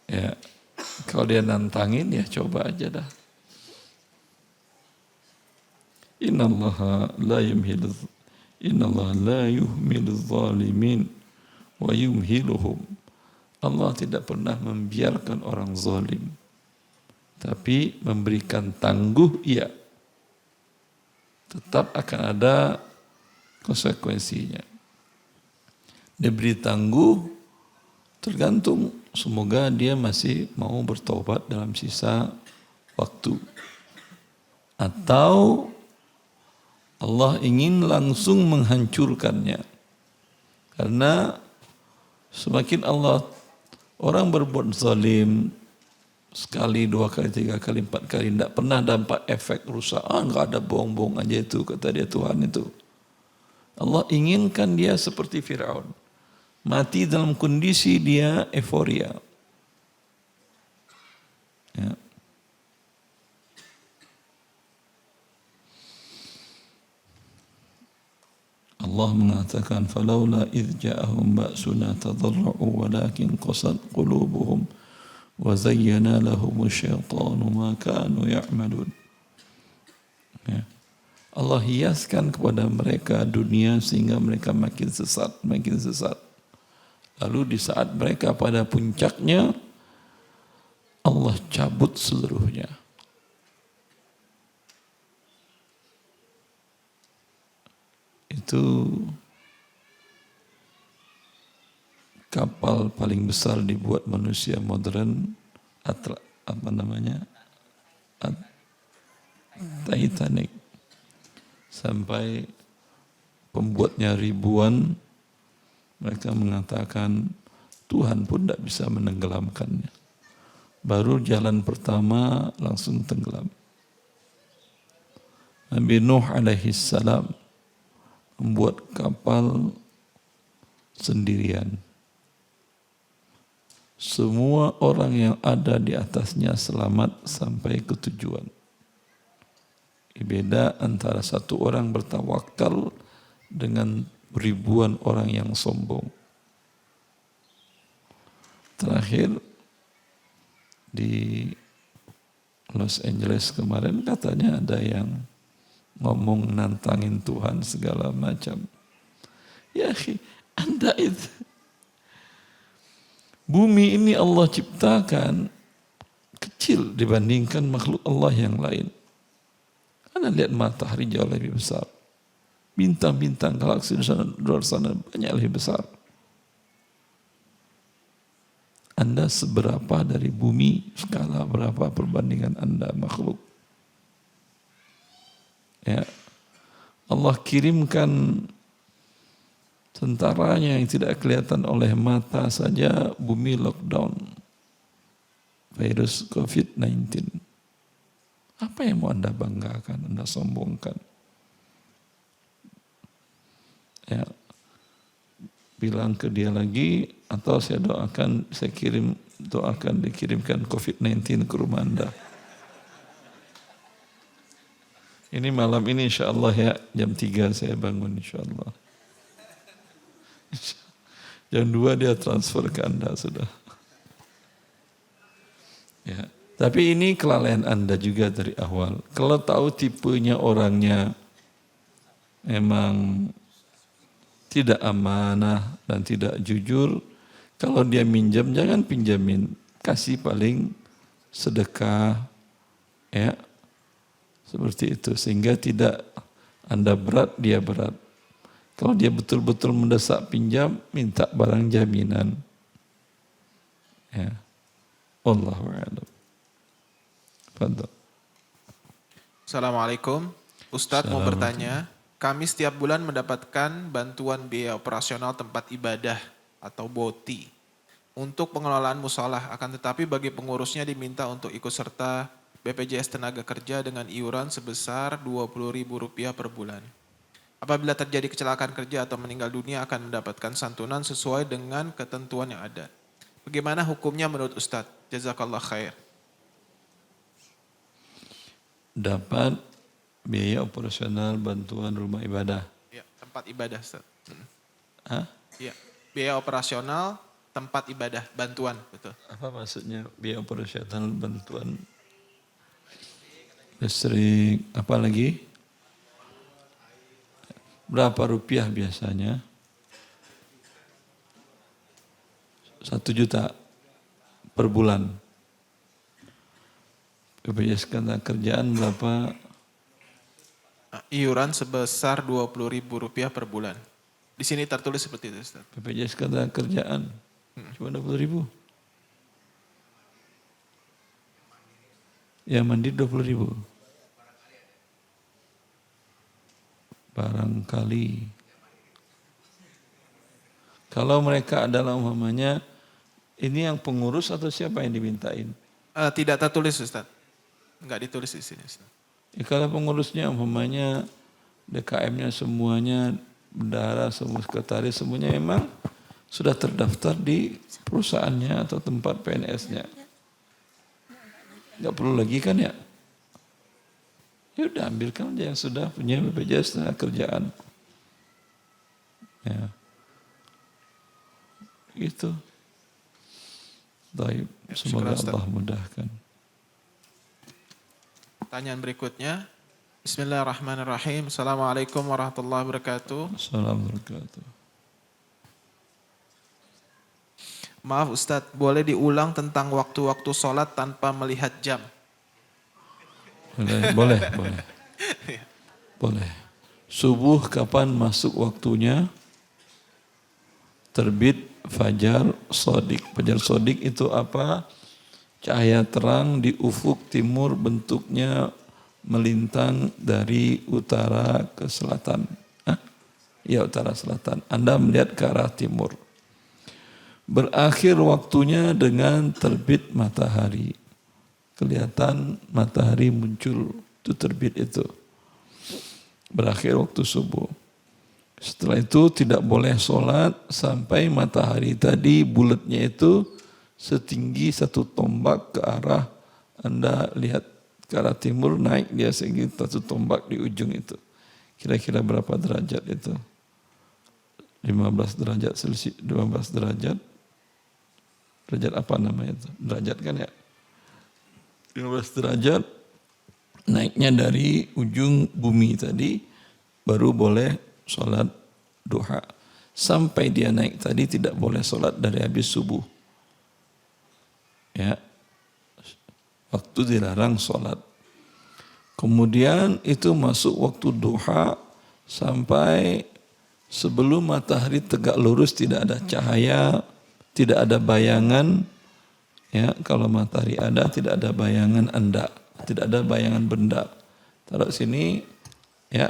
Ya. Kalau dia nantangin ya coba aja dah. Innallaha la yuhmilu zalimin wa yumhiluhum. Allah tidak pernah membiarkan orang zalim. Tapi memberikan tangguh, iya. Tetap akan ada konsekuensinya. Diberi tangguh, tergantung. Semoga dia masih mau bertobat dalam sisa waktu. Atau Allah ingin langsung menghancurkannya. Karena semakin orang berbuat zalim, sekali, 2 kali, 3 kali, 4 kali, tidak pernah dampak efek rusak. Enggak ada bohong-bohong aja itu, kata dia Tuhan itu. Allah inginkan dia seperti Fir'aun. Mati dalam kondisi dia euforia. Ya. Allah mengatakan, فَلَوْلَا إِذْ جَاءَهُمْ بَأْسُنَا تَضَرَّعُوا وَلَكِنْ قَسَتْ قُلُوبُهُمْ وَزَيَّنَ لَهُمُ الشَّيْطَانُ مَا كَانُوا يَعْمَلُونَ. Ya. Allah hiaskan kepada mereka dunia sehingga mereka makin sesat. Lalu di saat mereka pada puncaknya, Allah cabut seluruhnya. Itu kapal paling besar dibuat manusia modern, Titanic. Sampai pembuatnya ribuan, mereka mengatakan Tuhan pun tidak bisa menenggelamkannya. Baru jalan pertama langsung tenggelam. Nabi Nuh alaihi salam membuat kapal sendirian. Semua orang yang ada di atasnya selamat sampai ke tujuan. Beda antara satu orang bertawakal dengan ribuan orang yang sombong. Terakhir di Los Angeles kemarin katanya ada yang ngomong nantangin Tuhan segala macam. Ya akhi, Anda itu bumi ini Allah ciptakan kecil dibandingkan makhluk Allah yang lain. Anda lihat matahari jauh lebih besar. Bintang-bintang galaksi di luar sana banyak lebih besar. Anda seberapa dari bumi, skala berapa perbandingan Anda makhluk. Ya, Allah kirimkan tentaranya yang tidak kelihatan oleh mata saja, bumi lockdown virus COVID-19. Apa yang mau Anda banggakan, Anda sombongkan? Ya, bilang ke dia lagi, atau saya doakan, doakan dikirimkan COVID-19 ke rumah Anda. Ini malam ini insya Allah ya, jam 3 saya bangun insya Allah. Jam 2 dia transfer ke Anda sudah. Ya. Tapi ini kelalaian Anda juga dari awal. Kalau tahu tipenya orangnya memang tidak amanah dan tidak jujur, kalau dia minjam jangan pinjamin, kasih paling sedekah, ya seperti itu, sehingga tidak Anda berat dia berat. Kalau dia betul-betul mendesak pinjam, minta barang jaminan. Ya, Allahu a'lam. Fadhal. Assalamualaikum. Ustadz mau bertanya, kami setiap bulan mendapatkan bantuan biaya operasional tempat ibadah atau BOTI untuk pengelolaan musolah, akan tetapi bagi pengurusnya diminta untuk ikut serta BPJS Tenaga Kerja dengan iuran sebesar Rp20.000 per bulan. Apabila terjadi kecelakaan kerja atau meninggal dunia akan mendapatkan santunan sesuai dengan ketentuan yang ada. Bagaimana hukumnya menurut Ustadz? Jazakallah khair. Dapat biaya operasional bantuan rumah ibadah. Ya, tempat ibadah, Ustaz. Hah? Ya, biaya operasional tempat ibadah, bantuan, betul. Apa maksudnya biaya operasional bantuan? Listrik, apa lagi? Berapa rupiah biasanya? 1 juta per bulan. BPJS Ketenagakerjaan berapa? Iuran sebesar Rp20.000 per bulan. Di sini tertulis seperti itu, Ustaz. BPJS Ketenagakerjaan cuma 20.000. Yang mandiri 20.000. Barangkali. Kalau mereka adalah umpamanya, ini yang pengurus atau siapa yang dimintain? Tidak tertulis, Ustaz. Enggak ditulis di sini, Ustaz. Ya, kalau pengurusnya umpamanya DKM-nya semuanya, bendahara, semua sekretaris, semuanya memang sudah terdaftar di perusahaannya atau tempat PNS-nya. Enggak perlu lagi kan ya? Ya udah ambilkan aja yang sudah punya BPJS Ketenagakerjaan. Ya. Gitu. Baik, semoga Allah mudahkan. Pertanyaan berikutnya. Bismillahirrahmanirrahim. Assalamualaikum warahmatullahi wabarakatuh. Assalamualaikum warahmatullahi wabarakatuh. Maaf Ustadz, boleh diulang tentang waktu-waktu sholat tanpa melihat jam? Boleh. Boleh. Subuh kapan masuk waktunya? Terbit fajar sodik. Fajar sodik itu apa? Cahaya terang di ufuk timur, bentuknya melintang dari utara ke selatan. Ya, utara selatan. Anda melihat ke arah timur. Berakhir waktunya dengan terbit matahari. Kelihatan matahari muncul, itu terbit itu. Berakhir waktu subuh. Setelah itu tidak boleh sholat sampai matahari tadi bulatnya itu setinggi 1 tombak ke arah, Anda lihat ke arah timur, naik dia sehingga 1 tombak di ujung itu. Kira-kira berapa derajat itu? 15 derajat Celcius, 12 derajat. Derajat apa namanya itu? Derajat kan ya? 15 derajat naiknya dari ujung bumi tadi, baru boleh sholat duha. Sampai dia naik tadi tidak boleh sholat dari habis subuh. Ya, waktu dilarang sholat. Kemudian itu masuk waktu duha sampai sebelum matahari tegak lurus, tidak ada cahaya, tidak ada bayangan. Ya, kalau matahari ada, tidak ada bayangan Anda, tidak ada bayangan benda. Taruh sini, ya,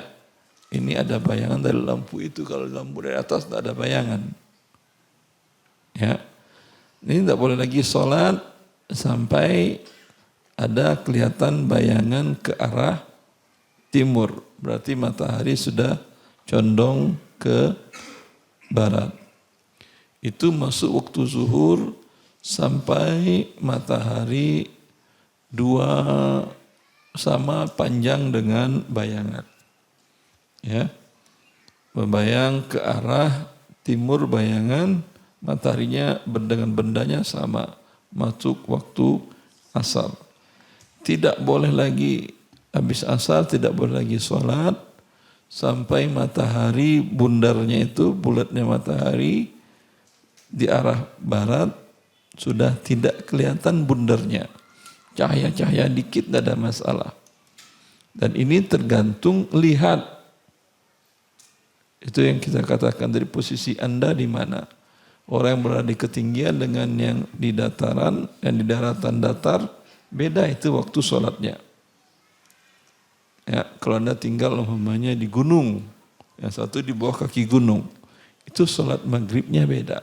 ini ada bayangan dari lampu itu. Kalau lampu dari atas tidak ada bayangan. Ya, ini tidak boleh lagi sholat sampai ada kelihatan bayangan ke arah timur. Berarti matahari sudah condong ke barat. Itu masuk waktu zuhur sampai matahari dua sama panjang dengan bayangan. Ya. Membayang ke arah timur bayangan, mataharinya dengan bendanya sama. Masuk waktu asar. Tidak boleh lagi habis asar, tidak boleh lagi sholat sampai matahari bundarnya itu, bulatnya matahari di arah barat sudah tidak kelihatan bundarnya. Cahaya-cahaya dikit tidak ada masalah. Dan ini tergantung lihat. Itu yang kita katakan dari posisi Anda di mana. Orang yang berada di ketinggian dengan yang di dataran, yang di daratan datar, beda itu waktu sholatnya. Ya, kalau Anda tinggal umpamanya di gunung, yang satu di bawah kaki gunung, itu sholat maghribnya beda.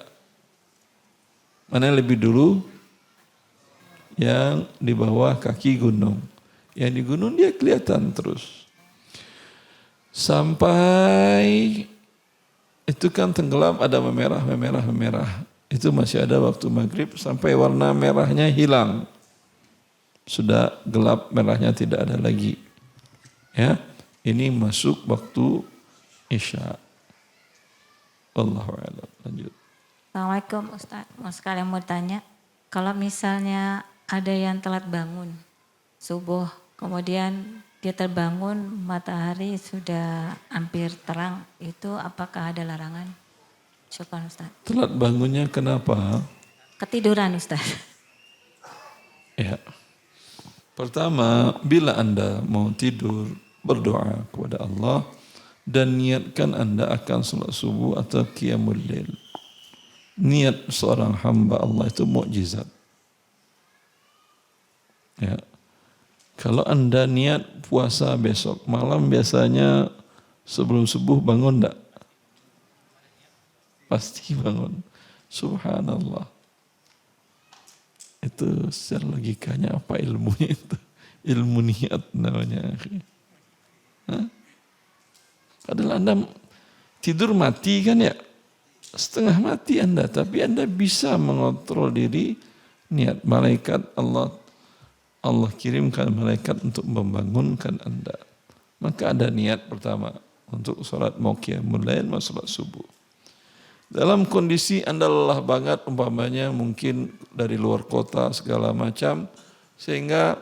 Mana yang lebih dulu? Yang di bawah kaki gunung. Yang di gunung dia kelihatan terus. Sampai itu kan tenggelam, ada memerah. Itu masih ada waktu maghrib sampai warna merahnya hilang. Sudah gelap, merahnya tidak ada lagi. Ya, ini masuk waktu Isya. Wallahu a'lam. Lanjut. Assalamualaikum Ustaz. Mas sekalian mau tanya, kalau misalnya ada yang telat bangun subuh, kemudian dia terbangun matahari sudah hampir terang, itu apakah ada larangan? Syukran Ustaz. Telat bangunnya kenapa? Ketiduran Ustaz. Ya. Pertama, bila Anda mau tidur, berdoa kepada Allah dan niatkan Anda akan salat subuh atau qiyamul lail. Niat seorang hamba Allah itu mukjizat. Ya. Kalau Anda niat puasa besok malam, biasanya sebelum subuh bangun enggak? Pasti bangun. Subhanallah. Itu secara logikanya apa ilmunya itu? Ilmu niat namanya. Hah? Padahal Anda tidur mati kan ya? Setengah mati Anda, tapi Anda bisa mengontrol diri niat. Malaikat Allah kirimkan malaikat untuk membangunkan Anda. Maka ada niat pertama untuk sholat mau qiyamul lail, mau sholat subuh. Dalam kondisi Anda lelah banget, umpamanya mungkin dari luar kota segala macam, sehingga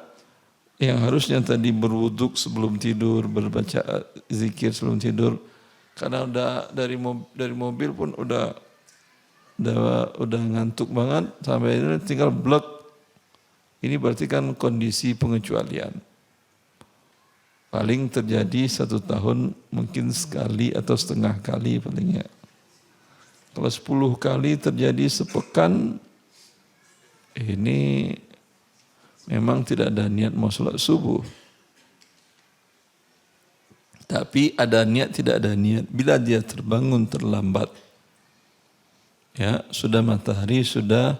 yang harusnya tadi berwuduk sebelum tidur, berbaca zikir sebelum tidur, karena udah dari mobil pun udah ngantuk banget, sampai ini tinggal blek. Ini berarti kan kondisi pengecualian. Paling terjadi 1 tahun mungkin sekali atau setengah kali palingnya. Kalau 10 kali terjadi sepekan, ini memang tidak ada niat mau sholat subuh. Tapi ada niat, tidak ada niat. Bila dia terbangun terlambat, ya sudah matahari sudah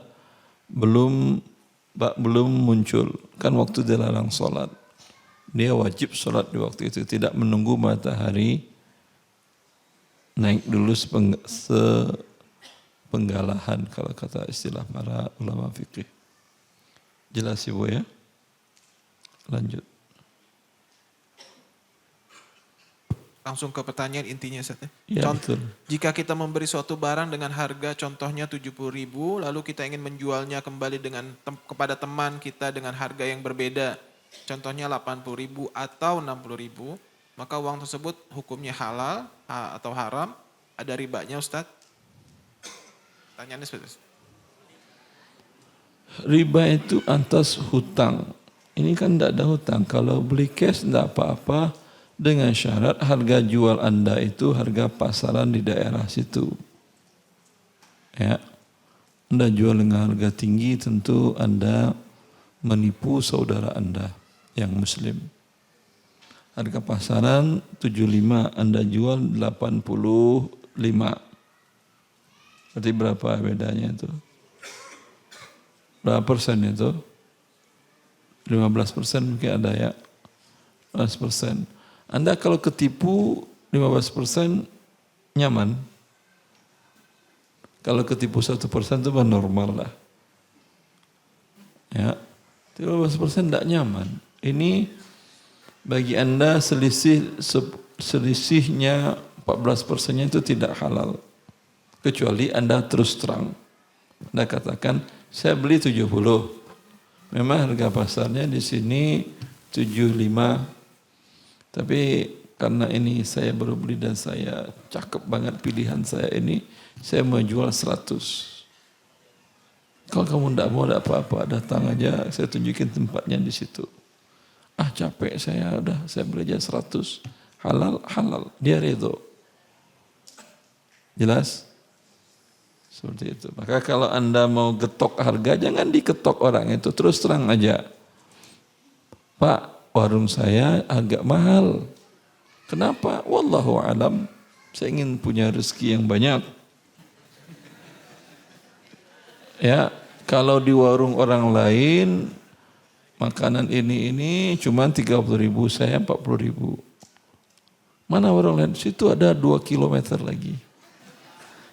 belum muncul, kan waktu dilarang sholat. Dia wajib sholat di waktu itu, tidak menunggu matahari naik dulu sepenggalahan kalau kata istilah para ulama fikih. Jelas Ibu ya? Lanjut. Langsung ke pertanyaan intinya Ustaz. Ya, betul. Jika kita memberi suatu barang dengan harga contohnya 70.000, lalu kita ingin menjualnya kembali kepada teman kita dengan harga yang berbeda, contohnya 80.000 atau 60.000, maka uang tersebut hukumnya halal atau haram? Ada ribanya Ustaz? Pertanyaannya seperti itu. Riba itu atas hutang. Ini kan tidak ada hutang. Kalau beli cash tidak apa-apa, dengan syarat harga jual Anda itu harga pasaran di daerah situ. Ya. Anda jual dengan harga tinggi, tentu Anda menipu saudara Anda yang muslim. Harga pasaran 75, Anda jual 85. Berarti berapa bedanya itu? Berapa persen itu? 15% mungkin ada ya. 15%. Anda kalau ketipu 15% nyaman. Kalau ketipu 1% itu normal lah. Ya, 15% tidak nyaman. Ini bagi Anda selisihnya 14%-nya itu tidak halal. Kecuali Anda terus terang. Anda katakan, saya beli 70. Memang harga pasarnya di sini 75. Tapi karena ini saya baru beli dan saya cakep banget pilihan saya ini, saya mau jual 100. Kalau kamu tidak mau ada apa-apa, datang aja, saya tunjukin tempatnya di situ. Ah capek saya, udah saya beli aja 100. Halal, halal. Dia ridho. Jelas? Seperti itu. Maka kalau Anda mau getok harga, jangan diketok orang itu. Terus terang aja. Pak, warung saya agak mahal. Kenapa? Wallahu alam. Saya ingin punya rezeki yang banyak. Ya, kalau di warung orang lain, makanan ini cuma 30.000, saya 40.000. Mana warung lain? Situ ada 2 kilometer lagi.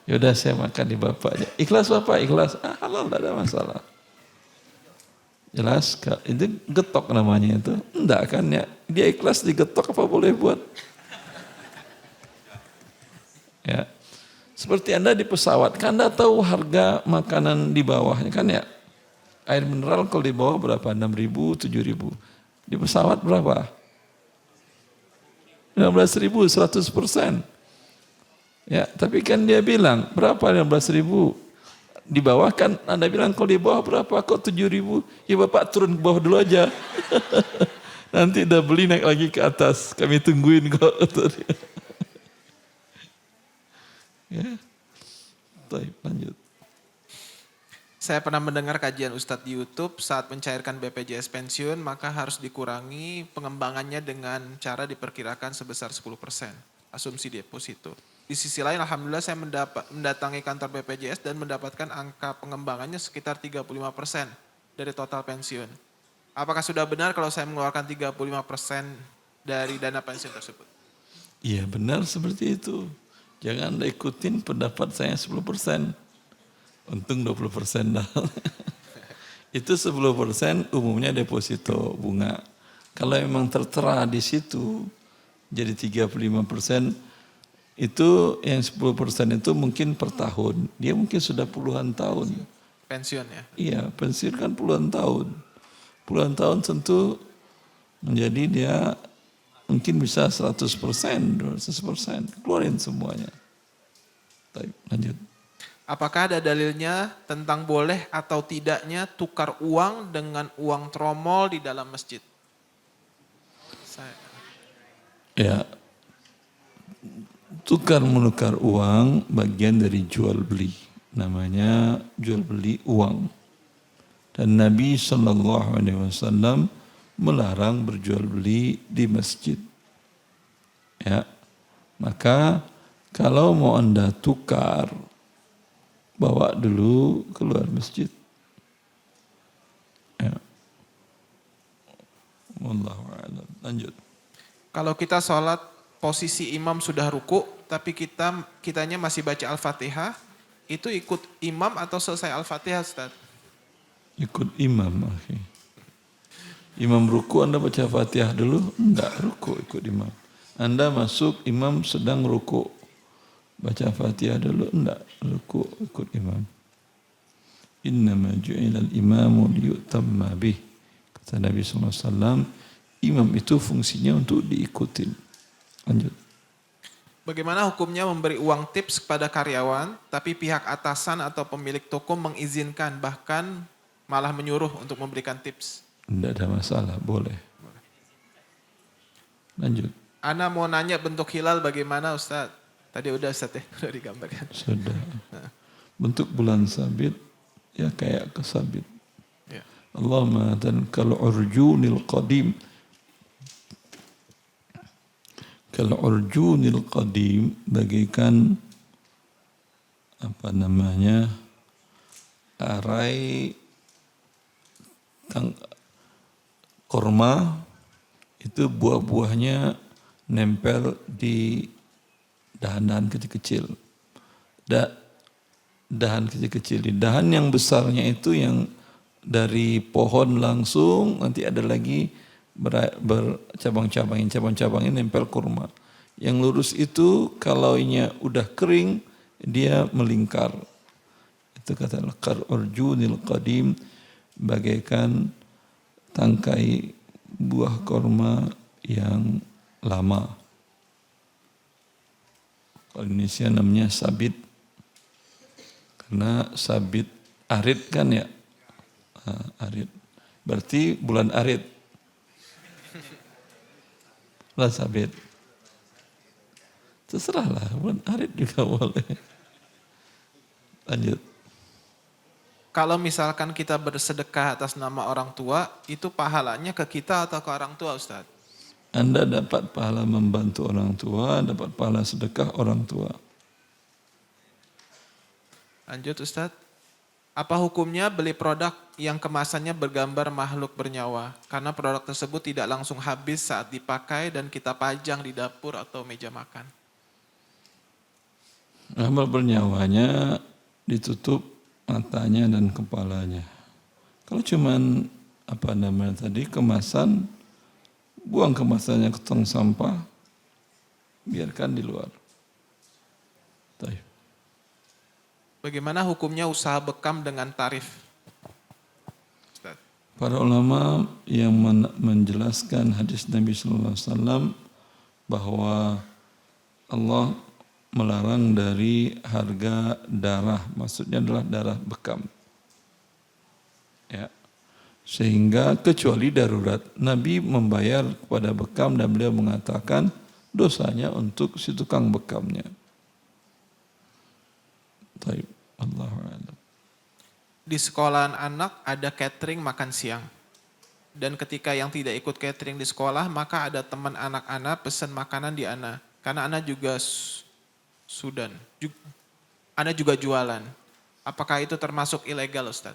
Yaudah saya makan di bapak aja. Ikhlas bapak, ikhlas. Halal, tidak ada masalah. Jelas? Itu getok namanya itu. Enggak kan ya. Dia ikhlas digetok apa boleh buat? Ya. Seperti Anda di pesawat. Kan Anda tahu harga makanan di bawahnya kan ya. Air mineral kalau di bawah berapa? 6.000, 7.000. Di pesawat berapa? 15.000, 100%. Ya, tapi kan dia bilang, berapa 15.000? Di bawah kan Anda bilang kalau di bawah berapa? Kok 7.000? Ya Bapak turun ke bawah dulu aja. Nanti udah beli naik lagi ke atas. Kami tungguin kok. Ya. Baik, lanjut. Saya pernah mendengar kajian Ustadz di YouTube saat mencairkan BPJS pensiun maka harus dikurangi pengembangannya dengan cara diperkirakan sebesar 10% asumsi deposito. Di sisi lain alhamdulillah saya mendatangi kantor BPJS dan mendapatkan angka pengembangannya sekitar 35% dari total pensiun. Apakah sudah benar kalau saya mengeluarkan 35% dari dana pensiun tersebut? Iya benar seperti itu. Jangan Anda ikutin pendapat saya 10%. Untung 20% dah. Itu 10% umumnya deposito bunga. Kalau memang tertera di situ jadi 35%, itu yang 10% itu mungkin per tahun. Dia mungkin sudah puluhan tahun. Pensiun ya? Iya, pensiun kan puluhan tahun. Puluhan tahun tentu menjadi dia mungkin bisa 100%, 200%. Keluarin semuanya. Baik, lanjut. Apakah ada dalilnya tentang boleh atau tidaknya tukar uang dengan uang tromol di dalam masjid? Ya, tukar menukar uang bagian dari jual beli. Namanya jual beli uang. Dan Nabi SAW melarang berjual beli di masjid. Ya, maka kalau mau Anda tukar, bawa dulu keluar masjid. Ya. Wallahu a'lam. Lanjut. Kalau kita sholat posisi imam sudah ruku, tapi kitanya masih baca Al-Fatihah, itu ikut imam atau selesai Al-Fatihah, Ustaz? Ikut imam. Okay. Imam ruku Anda baca Fatihah dulu? Enggak, ruku ikut imam. Anda masuk imam sedang ruku. Baca Fatihah dulu? Enggak, ruku ikut imam. Innama ju'ilal imamu liyutamma bih. Kata Nabi SAW, imam itu fungsinya untuk diikutin. Lanjut. Bagaimana hukumnya memberi uang tips kepada karyawan, tapi pihak atasan atau pemilik toko mengizinkan, bahkan malah menyuruh untuk memberikan tips? Tidak ada masalah, boleh. Lanjut. Ana mau nanya bentuk hilal bagaimana Ustaz? Tadi udah Ustaz ya, udah digambarkan. Sudah. Bentuk bulan sabit, ya kayak kesabit. Ya. Allahumma dan kal'urjunil qadim. Kal'urjunil qadim bagaikan apa namanya arai kurma itu buah-buahnya nempel di dahan-dahan kecil-kecil. Dahan kecil-kecil. Di dahan yang besarnya itu yang dari pohon langsung, nanti ada lagi bercabang-cabang. Cabang-cabangnya nempel kurma. Yang lurus itu kalau udah kering, dia melingkar. Itu kata al-qar urjunil qadim, bagaikan tangkai buah kurma yang lama. Kalau Indonesia namanya sabit. Karena sabit arit kan ya. Arit. Berarti bulan arit. Bulan sabit. Terserahlah, bulan arit juga boleh. Lanjut. Kalau misalkan kita bersedekah atas nama orang tua, itu pahalanya ke kita atau ke orang tua, Ustaz? Anda dapat pahala membantu orang tua, dapat pahala sedekah orang tua. Lanjut, Ustaz. Apa hukumnya beli produk yang kemasannya bergambar makhluk bernyawa? Karena produk tersebut tidak langsung habis saat dipakai dan kita pajang di dapur atau meja makan. Amal bernyawanya ditutup matanya dan kepalanya. Kalau cuman kemasan, buang kemasannya ke tong sampah, biarkan di luar. Taib. Bagaimana hukumnya usaha bekam dengan tarif? Ustaz. Para ulama yang menjelaskan hadis Nabi sallallahu alaihi wasallam bahwa Allah melarang dari harga darah, maksudnya adalah darah bekam. Ya. Sehingga kecuali darurat, Nabi membayar kepada bekam dan beliau mengatakan dosanya untuk si tukang bekamnya. Taib. Allahu a'lam. Di sekolahan anak ada catering makan siang. Dan ketika yang tidak ikut catering di sekolah, maka ada teman anak-anak pesan makanan di Ana. Karena Ana juga Sudan. Ana juga jualan. Apakah itu termasuk ilegal, Ustaz?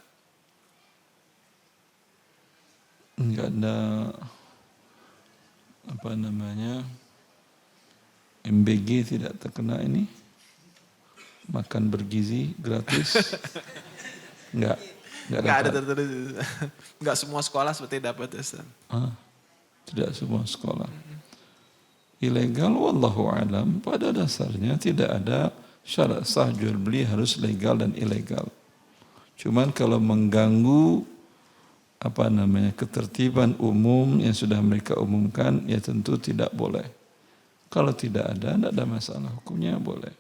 Enggak ada MBG tidak terkena ini. Makan bergizi gratis. Enggak ada tertulis. Enggak semua sekolah seperti dapat, Ustaz. Tidak semua sekolah. Ilegal wallahu alam, pada dasarnya tidak ada syarat sah jual beli harus legal dan ilegal. Cuman kalau mengganggu ketertiban umum yang sudah mereka umumkan, ya tentu tidak boleh. Kalau tidak ada masalah, hukumnya boleh.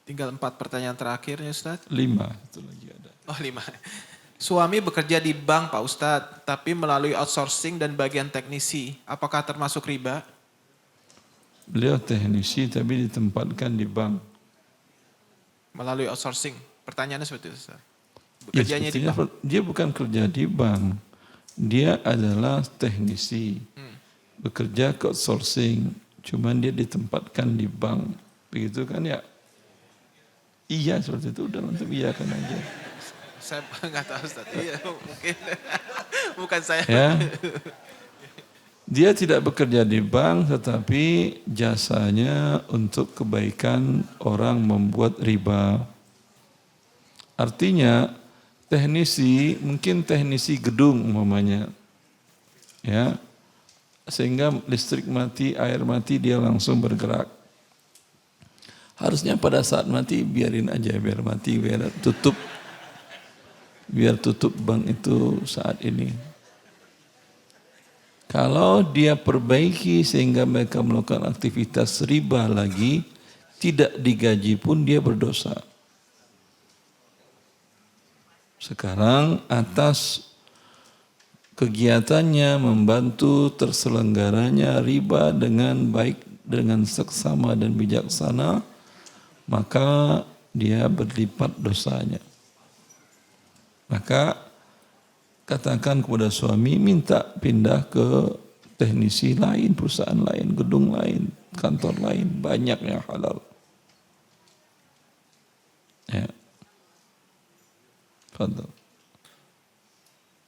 Tinggal 4 pertanyaan terakhirnya, Ustaz. 5, itu lagi ada. Oh, 5. Suami bekerja di bank, Pak Ustadz, tapi melalui outsourcing dan bagian teknisi. Apakah termasuk riba? Beliau teknisi tapi ditempatkan di bank. Melalui outsourcing. Pertanyaannya seperti itu, Ustaz. Bekerjanya di bank. Dia bukan kerja di bank. Dia adalah teknisi. Bekerja ke outsourcing. Cuman dia ditempatkan di bank. Begitu kan ya? Iya seperti itu. Udah untuk iya kan aja. Saya nggak tahu, Ustaz. Iya, mungkin. Bukan saya. Ya. Dia tidak bekerja di bank, tetapi jasanya untuk kebaikan orang membuat riba. Artinya, mungkin teknisi gedung umpamanya. Ya. Sehingga listrik mati, air mati, dia langsung bergerak. Harusnya pada saat mati, biarin aja, biar mati, biar tutup bank itu saat ini. Kalau dia perbaiki sehingga mereka melakukan aktivitas riba lagi, tidak digaji pun dia berdosa. Sekarang atas kegiatannya membantu terselenggaranya riba dengan baik, dengan seksama dan bijaksana, maka dia berlipat dosanya. Maka katakan kepada suami minta pindah ke teknisi lain, perusahaan lain, gedung lain, kantor lain, banyak yang halal. Ya. Fadhal.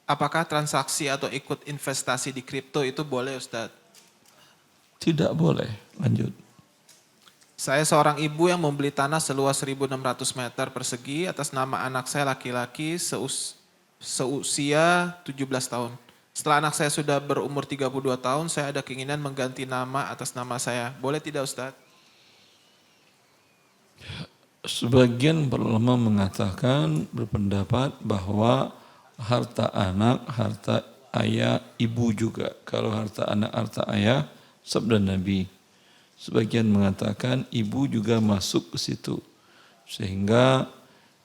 Apakah transaksi atau ikut investasi di kripto itu boleh Ustadz? Tidak boleh. Lanjut. Saya seorang ibu yang membeli tanah seluas 1.600 meter persegi atas nama anak saya laki-laki seusia 17 tahun. Setelah anak saya sudah berumur 32 tahun, saya ada keinginan mengganti nama atas nama saya. Boleh tidak Ustadz? Sebagian para ulama mengatakan, berpendapat bahwa harta anak, harta ayah, ibu juga. Kalau harta anak, harta ayah, sabda Nabi. Sebagian mengatakan ibu juga masuk ke situ. Sehingga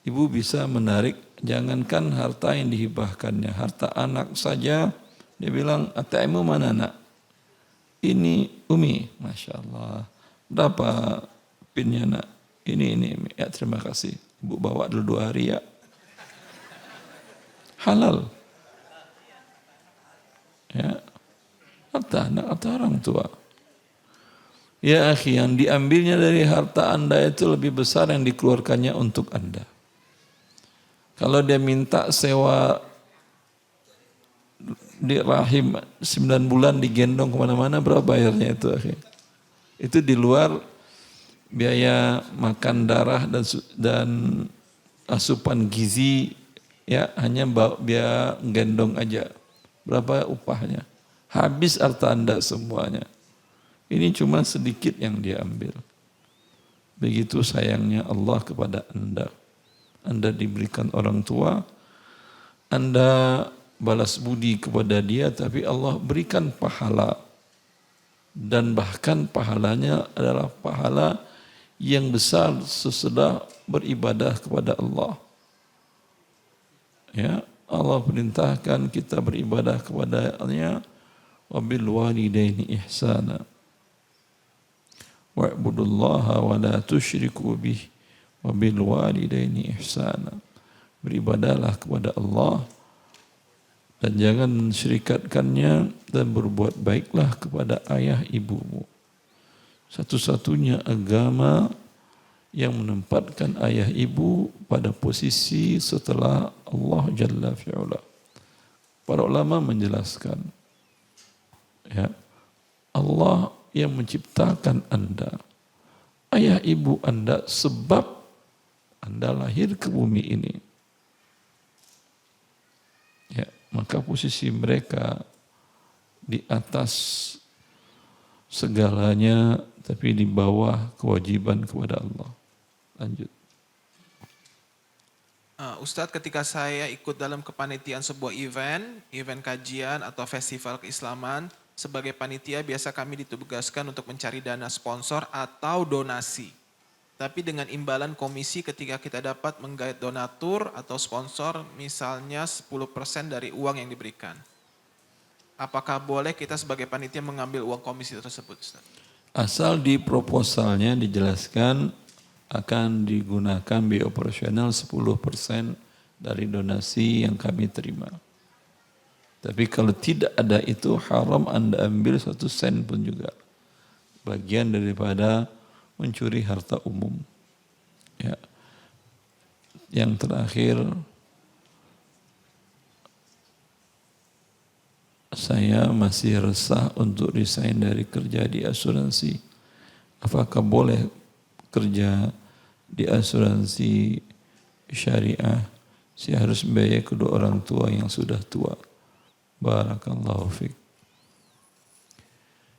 ibu bisa menarik, jangankan harta yang dihibahkannya, harta anak saja, dia bilang, ATM mana nak? Ini Umi, Masya Allah. Berapa pinnya nak? Ini, ya terima kasih. Ibu bawa dulu 2 hari ya. Halal. Ya, harta anak atau orang tua. Ya akhi, yang diambilnya dari harta Anda itu lebih besar yang dikeluarkannya untuk Anda. Kalau dia minta sewa di rahim 9 bulan digendong kemana-mana, berapa bayarnya itu akhi? Itu di luar biaya makan darah dan asupan gizi, ya hanya biaya gendong aja. Berapa upahnya? Habis harta Anda semuanya. Ini cuma sedikit yang dia ambil. Begitu sayangnya Allah kepada Anda. Anda diberikan orang tua, Anda balas budi kepada dia, tapi Allah berikan pahala. Dan bahkan pahalanya adalah pahala yang besar sesudah beribadah kepada Allah. Ya, Allah perintahkan kita beribadah kepada-Nya, wabil walidaini ihsana. Wa'budullaha wa la tusyriku bih wabil walidaini ihsana. Beribadahlah kepada Allah dan jangan mensyirikatkannya, dan berbuat baiklah kepada ayah ibumu. Satu-satunya agama yang menempatkan ayah ibu pada posisi setelah Allah Jalla fi'ula. Para ulama menjelaskan, ya, Allah yang menciptakan Anda, ayah ibu Anda, sebab Anda lahir ke bumi ini. Ya, maka posisi mereka di atas segalanya, tapi di bawah kewajiban kepada Allah. Lanjut. Ustadz, ketika saya ikut dalam kepanitiaan sebuah event kajian atau festival keislaman, sebagai panitia biasa kami ditugaskan untuk mencari dana sponsor atau donasi. Tapi dengan imbalan komisi ketika kita dapat menggait donatur atau sponsor, misalnya 10% dari uang yang diberikan. Apakah boleh kita sebagai panitia mengambil uang komisi tersebut, Ustaz? Asal di proposalnya dijelaskan akan digunakan biaya operasional 10% dari donasi yang kami terima. Tapi kalau tidak ada itu, haram Anda ambil 1 sen pun juga. Bagian daripada mencuri harta umum. Ya. Yang terakhir, saya masih resah untuk resign dari kerja di asuransi. Apakah boleh kerja di asuransi syariah? Saya harus membiayai kedua orang tua yang sudah tua. Barakallahu fiik.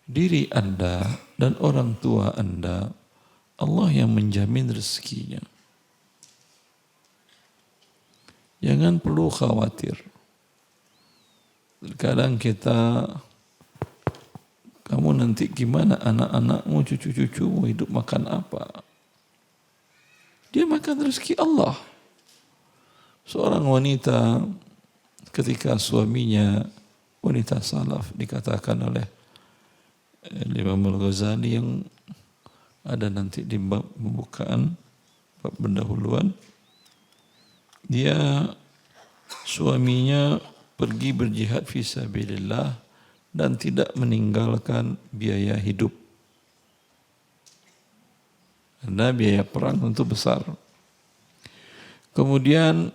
Diri Anda dan orang tua Anda, Allah yang menjamin rezekinya. Jangan perlu khawatir. Kadang kita, kamu nanti gimana, anak-anakmu, cucu-cucumu hidup makan apa? Dia makan rezeki Allah. Seorang wanita ketika suaminya, wanita salaf, dikatakan oleh Imam Al-Ghazali yang ada nanti di bab pembukaan, bab pendahuluan, dia suaminya pergi berjihad fisabilillah dan tidak meninggalkan biaya hidup. Karena biaya perang tentu besar. Kemudian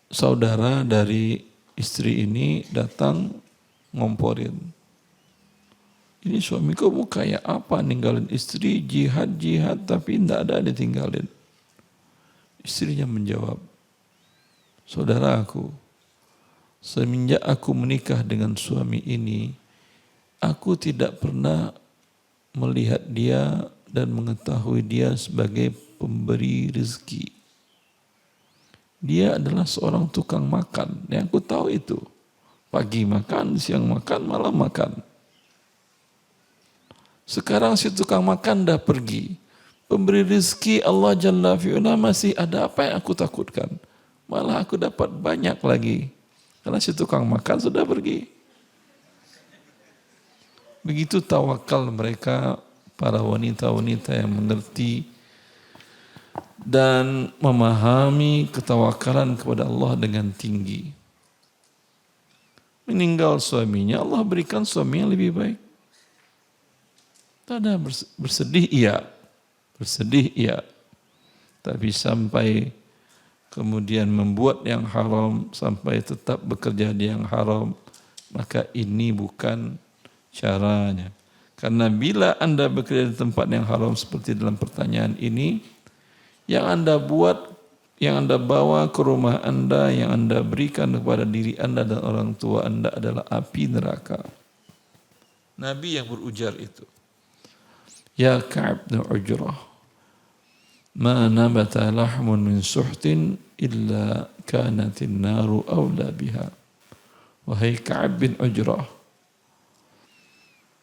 saudara dari istri ini datang ngomporin. Ini suami kamu kayak apa, ninggalin istri, jihad tapi tidak ada ditinggalin. Istrinya menjawab, saudaraku, semenjak aku menikah dengan suami ini, aku tidak pernah melihat dia dan mengetahui dia sebagai pemberi rezeki. Dia adalah seorang tukang makan, yang aku tahu itu. Pagi makan, siang makan, malam makan. Sekarang si tukang makan dah pergi. Pemberi rezeki Allah Jalla fi'ula masih ada, apa yang aku takutkan? Malah aku dapat banyak lagi. Karena si tukang makan sudah pergi. Begitu tawakal mereka, para wanita-wanita yang mengerti dan memahami ketawakalan kepada Allah dengan tinggi. Meninggal suaminya, Allah berikan suami yang lebih baik. Tak ada bersedih iya. Tapi sampai kemudian membuat yang haram, sampai tetap bekerja di yang haram, maka ini bukan caranya. Karena bila Anda bekerja di tempat yang haram seperti dalam pertanyaan ini, yang Anda buat, yang Anda bawa ke rumah Anda, yang Anda berikan kepada diri Anda dan orang tua Anda adalah api neraka. Nabi yang berujar itu. Ya Ka'ab bin Ujrah, ma nabata lahmun min suhtin illa kanatin naru awla biha. Wahai Ka'ab bin Ujrah,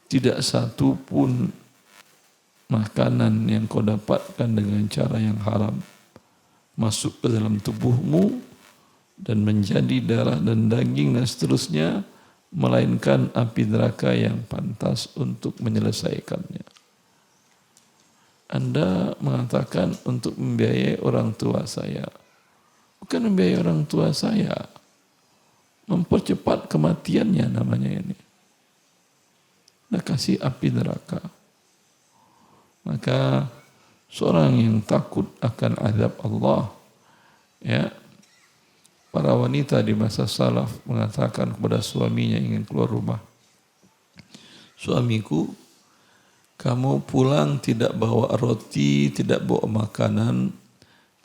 tidak satu pun makanan yang kau dapatkan dengan cara yang haram masuk ke dalam tubuhmu dan menjadi darah dan daging dan seterusnya, melainkan api neraka yang pantas untuk menyelesaikannya. Anda mengatakan untuk membiayai orang tua saya. Bukan membiayai orang tua saya, mempercepat kematiannya namanya ini. Anda kasih api neraka. Maka seorang yang takut akan azab Allah, ya, para wanita di masa salaf mengatakan kepada suaminya ingin keluar rumah, suamiku, kamu pulang tidak bawa roti, tidak bawa makanan,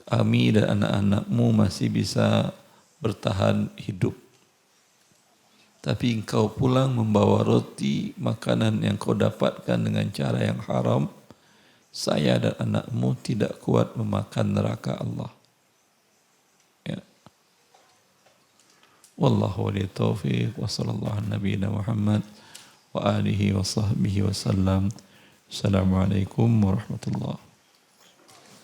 kami dan anak-anakmu masih bisa bertahan hidup. Tapi engkau pulang membawa roti, makanan yang kau dapatkan dengan cara yang haram, saya dan anakmu tidak kuat memakan neraka Allah. Ya. Wallahu wali taufiq wa sallallahu ala nabiyina Muhammad wa alihi wa sahbihi wa sallam. Assalamualaikum warahmatullahi